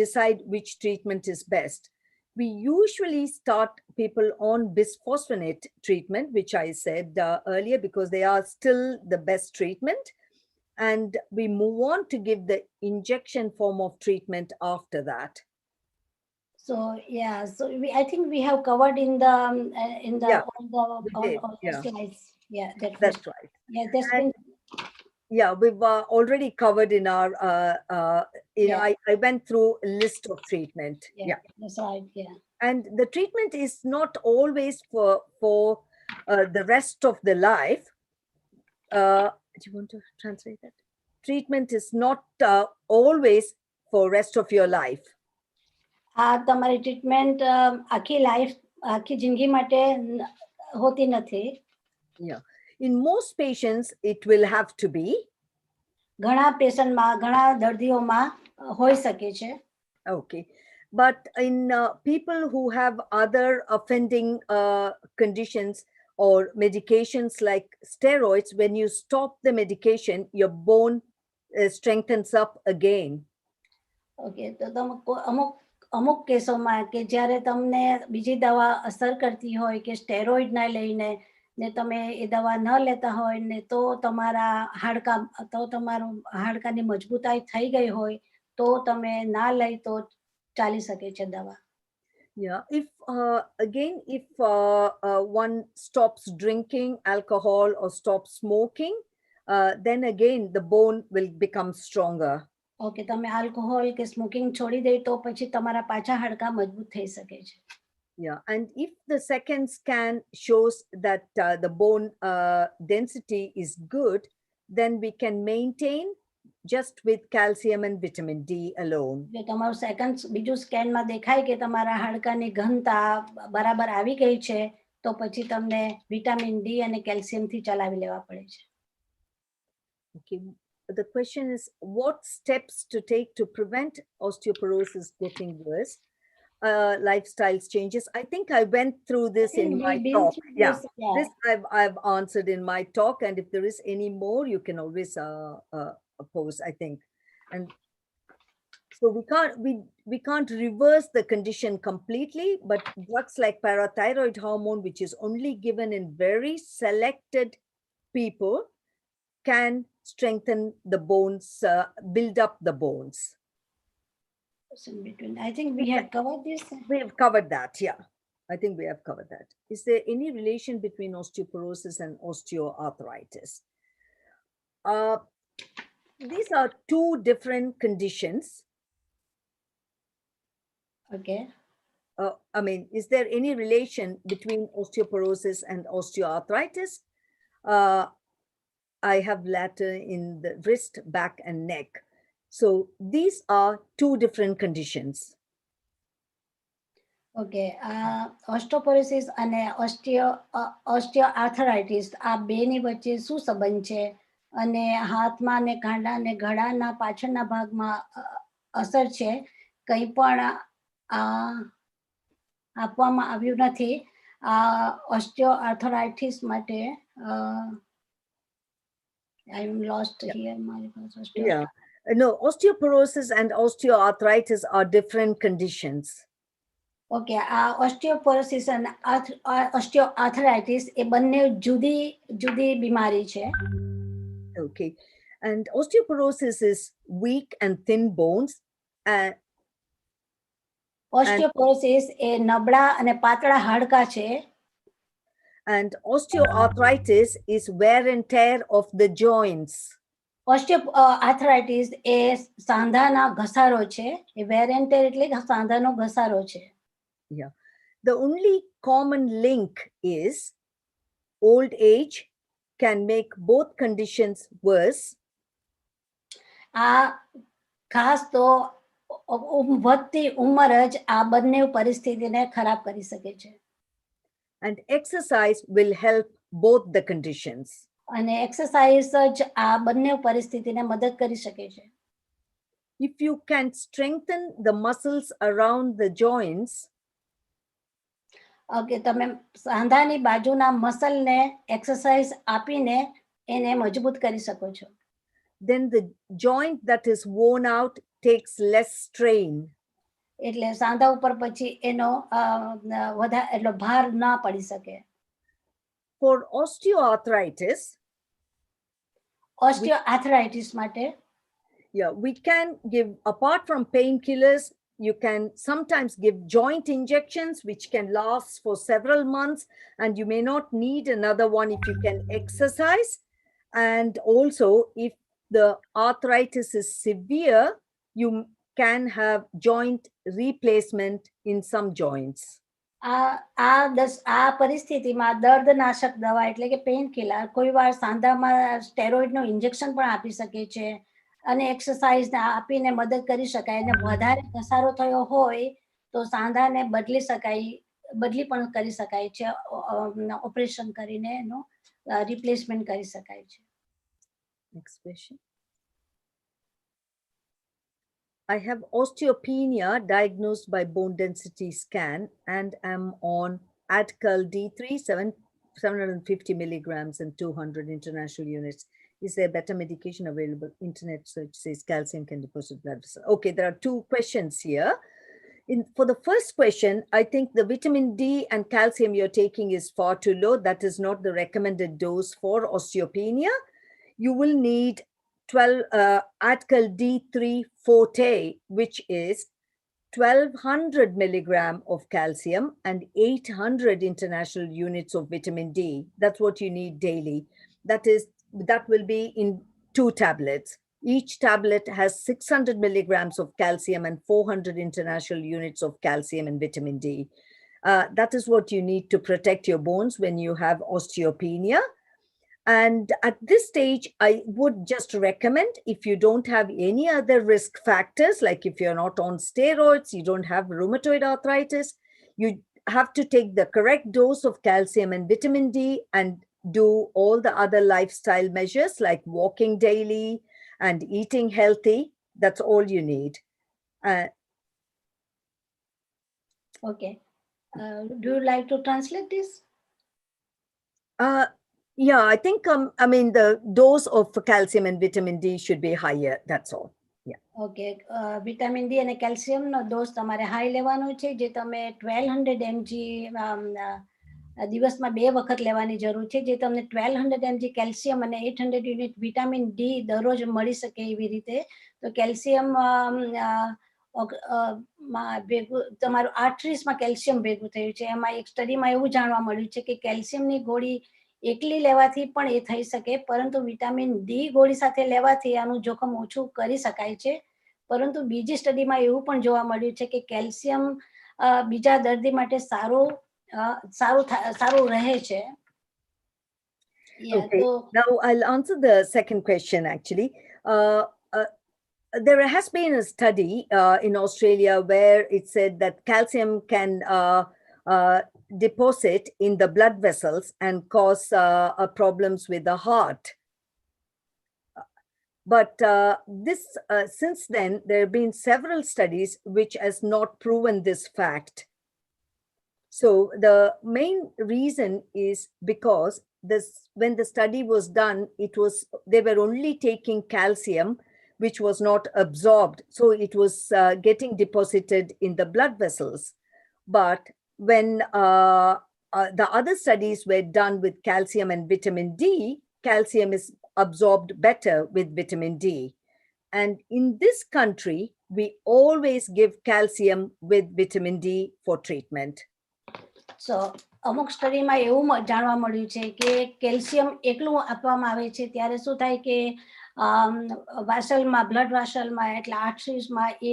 decide which treatment is best. We usually start people on bisphosphonate treatment, which I said earlier, because they are still the best treatment. and we move on to give the injection form of treatment after that. So yeah, so I think we have covered in the Yeah, all did, the yeah. slides. Yeah, That's right. Yeah, that's And been. Yeah, we've already covered in our, I went through a list of treatment. Yeah, that's right. Yeah. And the treatment is not always for the rest of the life. Do you want to translate that? Treatment is not always for rest of your life. તમારી treatment આખી life આખી જિંદગી માટે હોતી નથી. Yeah. In most patients, it will have to be. ઘણા પેશન્ટમાં ઘણા દર્દીઓમાં હોઈ શકે છે. Okay. But in people who have other offending conditions or medications like steroids, when you stop the medication, your bone strengthens up again. Okay. તો અમુક કેસોમાં કે જ્યારે તમને બીજી દવા અસર કરતી હોય કે સ્ટેરોઇડ ના લઈને ને તમે એ દવા ન લેતા હોય ને તો તમારા તમારું હાડકાની મજબૂતાઈ થઈ ગઈ હોય તો તમે ના લઈ તો ચાલી શકે છે દવા. Yeah, if one stops drinking alcohol or stops smoking, then again the bone will become stronger. Okay, તમે આલ્કોહોલ કે સ્મોકિંગ છોડી દે તો પછી તમારા પાછા હાડકા મજબૂત થઈ શકે છે. Yeah, and if the second scan shows that the bone density is good, then we can maintain just with calcium and vitamin D alone. જો તમારું બીજું સ્કેનમાં દેખાય કે તમારા હાડકાની ઘનતા બરાબર આવી ગઈ છે તો પછી તમને વિટામિન ડી અને કેલ્શિયમ થી ચલાવી લેવા પડે છે. Okay, the question is what steps to take to prevent osteoporosis getting worse? Lifestyle changes. I think I went through this in my talk. Yeah, this I've answered in my talk, and if there is any more, you can always oppose, I think. And so we can't reverse the condition completely, but drugs like parathyroid hormone, which is only given in very selected people, can strengthen the bones, build up the bones. In between, I think we have covered this. We have covered that, yeah. I think we have covered that. Is there any relation between osteoporosis and osteoarthritis? These are two different conditions. Okay. I mean, is there any relation between osteoporosis and osteoarthritis? I have latter in the wrist, back, and neck. So these are two different conditions. Okay, osteoporosis અને osteoarthritis આ બેની વચ્ચે શું સંબંધ છે અને હાથમાં ને કાંડા ને ઘડાના પાછળના ભાગમાં અસર છે કંઈ પણ આપવામાં આવ્યું નથી. osteoarthritis માટે I'm lost here. Yeah. No, osteoporosis and osteoarthritis are different conditions. Okay, osteoporosis and osteoarthritis એ બંને જુદી બીમારી છે. Okay, and osteoporosis is weak and thin bones. Osteoporosis એ નબળા અને પાતળા હાડકા છે. And osteoarthritis is wear and tear of the joints. Osteoarthritis એ સાંધાના ઘસારો છે. એ wear and tear એટલે સાંધાનો ઘસારો છે. Yeah. The only common link is old age can make both conditions worse. ખાસ તો વધતી ઉંમર જ આ બંને પરિસ્થિતિને ખરાબ કરી શકે છે. And exercise will help both the conditions. અને એક્સરસાઇઝ જ આ બંને પરિસ્થિતિને મદદ કરી શકે છે. If you can strengthen the muscles around the joints, okay, તમે સાંધાની બાજુના મસલને એક્સરસાઇઝ આપીને એને મજબૂત કરી શકો છો. then the joint that is worn out takes less strain. એટલે સાંધા ઉપર પછી એનો એટલો ભાર ના પડી શકે. For osteoarthritis, ઓસ્ટિયોઆર્થરાઇટિસ માટે Yeah, we can give, apart from painkillers, you can sometimes give joint injections, which can last for several months, and you may not need another one if you can exercise. And also, if the arthritis is severe, you can have joint replacement in some joints. આ પરિસ્થિતિમાં દર્દનાશક દવા એટલે કે pain killer કોઈ વાર સાંધામાં સ્ટેરોઇડનું injection પણ આપી શકે છે અને એક્સરસાઇઝ આપીને મદદ કરી શકાય અને વધારે ઘસારો થયો હોય તો સાંધાને બદલી પણ કરી શકાય છે ઓપરેશન કરીને એનો રિપ્લેસમેન્ટ કરી શકાય છે. Next question. I have osteopenia diagnosed by bone density scan and am on Adcal D3 750 milligrams and 200 international units. Is there better medication available? Internet search says calcium can deposit blood vessel. Okay, there are two questions here. For the first question, I think the vitamin D and calcium you're taking is far too low. That is not the recommended dose for osteopenia. You will need 12 Adcal D3 Forte, which is 1200 milligram of calcium and 800 international units of vitamin D. That's what you need daily. That will be in 2 tablets. Each tablet has 600 milligrams of calcium and 400 international units of calcium and vitamin D. That is what you need to protect your bones when you have osteopenia. And at this stage, I would just recommend, if you don't have any other risk factors, like if you're not on steroids, you don't have rheumatoid arthritis, you have to take the correct dose of calcium and vitamin D and do all the other lifestyle measures like walking daily and eating healthy. That's all you need. Okay. Do you like to translate this? Yeah, I think, the dose of calcium and vitamin D should be higher. That's all. Yeah. Okay. Vitamin D and calcium no dose તમારે high લેવાનો છે જે તમે 1200 mg દિવસમાં 2 વખત લેવાની જરૂર છે જે તમને 1200 mg કેલ્શિયમ અને 800 યુનિટ વિટામિન ડી દરરોજ મળી શકે એવી રીતે. તો કેલ્શિયમ તમારું આર્ટરીસમાં કેલ્શિયમ ભેગું થયું છે. એમાં એક સ્ટડીમાં એવું જાણવા મળ્યું છે કે કેલ્શિયમની ગોળી એકલી લેવાથી પણ એ થઈ શકે, પરંતુ વિટામિન ડી ગોળી સાથે લેવાથી આનું જોખમ ઓછું કરી શકાય છે. પરંતુ બીજી સ્ટડીમાં એવું પણ જોવા મળ્યું છે કે કેલ્શિયમ બીજા દર્દી માટે સારું રહે છે. Okay. Now I'll answer the second question actually. There has been a study in Australia where it said that calcium can deposit in the blood vessels and cause problems with the heart. But since then, there have been several studies which has not proven this fact. So the main reason is because when the study was done, they were only taking calcium, which was not absorbed. So it was getting deposited in the blood vessels. But when the other studies were done with calcium and vitamin D, calcium is absorbed better with vitamin D. And in this country, we always give calcium with vitamin D for treatment. So અમુક સ્ટડીમાં એવું જાણવા મળ્યું છે કે calcium એકલું આપવામાં આવે છે ત્યારે શું થાય કે વાસલમાં બ્લડ વાસલમાં એટલે આર્ટરીઝમાં એ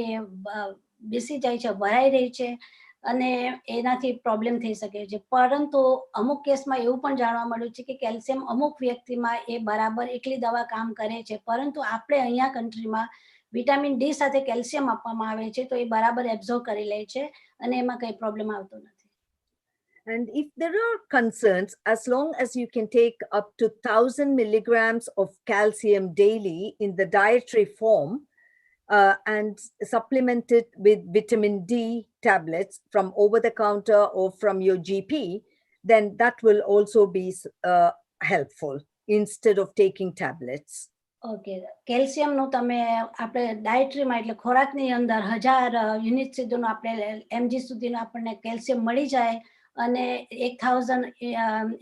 બેસી જાય છે, ભરાઈ રહી છે અને એનાથી પ્રોબ્લેમ થઈ શકે છે. પરંતુ અમુક કેસમાં એવું પણ જાણવા મળ્યું છે કે કેલ્શિયમ અમુક વ્યક્તિમાં એ બરાબર એકલી દવા કામ કરે છે, પરંતુ આપણે અહીંયા કન્ટ્રીમાં વિટામિન ડી સાથે કેલ્શિયમ આપવામાં આવે છે તો એ બરાબર એબ્ઝોર્બ કરી લે છે અને એમાં કંઈ પ્રોબ્લેમ આવતો નથી. And if there are concerns, as long as you can take up to 1000 milligrams of calcium daily in the dietary form and supplement it with vitamin D tablets from over the counter or from your GP, then that will also be helpful instead of taking tablets. Okay, કેલ્શિયમનું તમે આપણે ડાયટરીમાં એટલે ખોરાકની અંદર 1000 unit સુધીનું આપણે MG સુધીનું આપણને કેલ્શિયમ મળી જાય અને 1000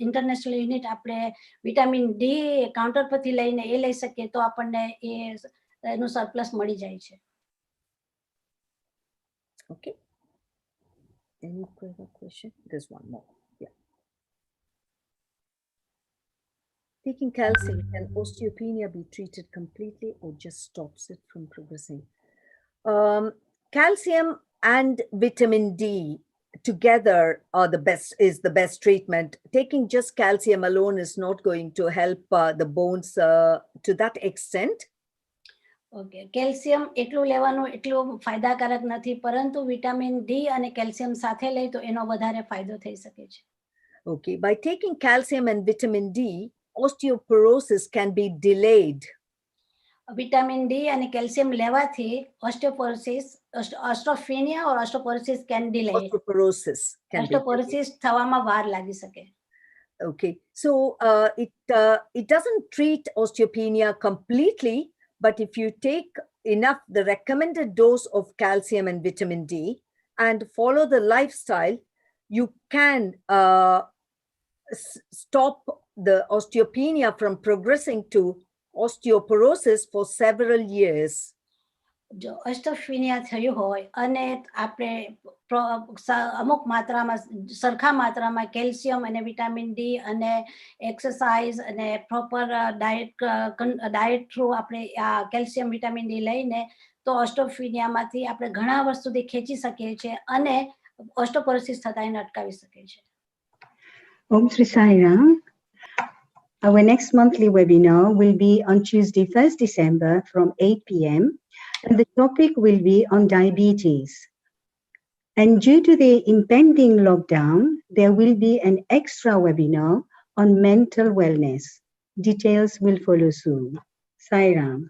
ઇન્ટરનેશનલ યુનિટ આપણે વિટામિન ડી કાઉન્ટર પરથી લઈને એ લઈ શકીએ તો આપણને એનું સરપ્લસ મળી જાય છે. Okay. Any further question? There's one more. Yeah. Taking calcium, can osteopenia be treated completely or just stops it from progressing? Calcium and vitamin D together are is the best treatment. Taking just calcium alone is not going to help the bones to that extent. Okay, calcium એટલું લેવાનું એટલું ફાયદાકારક નથી, પરંતુ vitamin D અને calcium સાથે લઈ તો એનો વધારે ફાયદો થઈ શકે છે. Okay, by taking calcium and vitamin D, osteoporosis can be delayed. Vitamin D અને કેલ્શિયમ લેવાથી ઓસ્ટોફેનિયા or osteoporosis can delay. Osteoporosis can ઓસ્ટોપોરોસિસ થવામાં વાર લાગી શકે. Okay, so it doesn't treat osteopenia completely, but if you take enough, the recommended dose of calcium and vitamin D and follow the lifestyle, you can stop the osteopenia from progressing to osteoporosis for several years. જો ઓસ્ટોફેનિયા થયું હોય અને આપણે અમુક માત્રામાં સરખા માત્રામાં calcium અને વિટામિન ડી અને એક્સરસાઇઝ અને પ્રોપર ડાયટ થ્રુ આપણે આ કેલ્શિયમ વિટામિન ડી લઈને તો ઓસ્ટોફેનિયામાંથી આપણે ઘણા વર્ષ સુધી ખેંચી શકીએ છીએ અને ઓસ્ટોપોરોસિસ થતા એને અટકાવી શકીએ છીએ. Om Sri Sai Ram. Our next monthly webinar will be on Tuesday, 1st December from 8 p.m. and the topic will be on diabetes. And due to the impending lockdown, there will be an extra webinar on mental wellness. Details will follow soon. Sai Ram.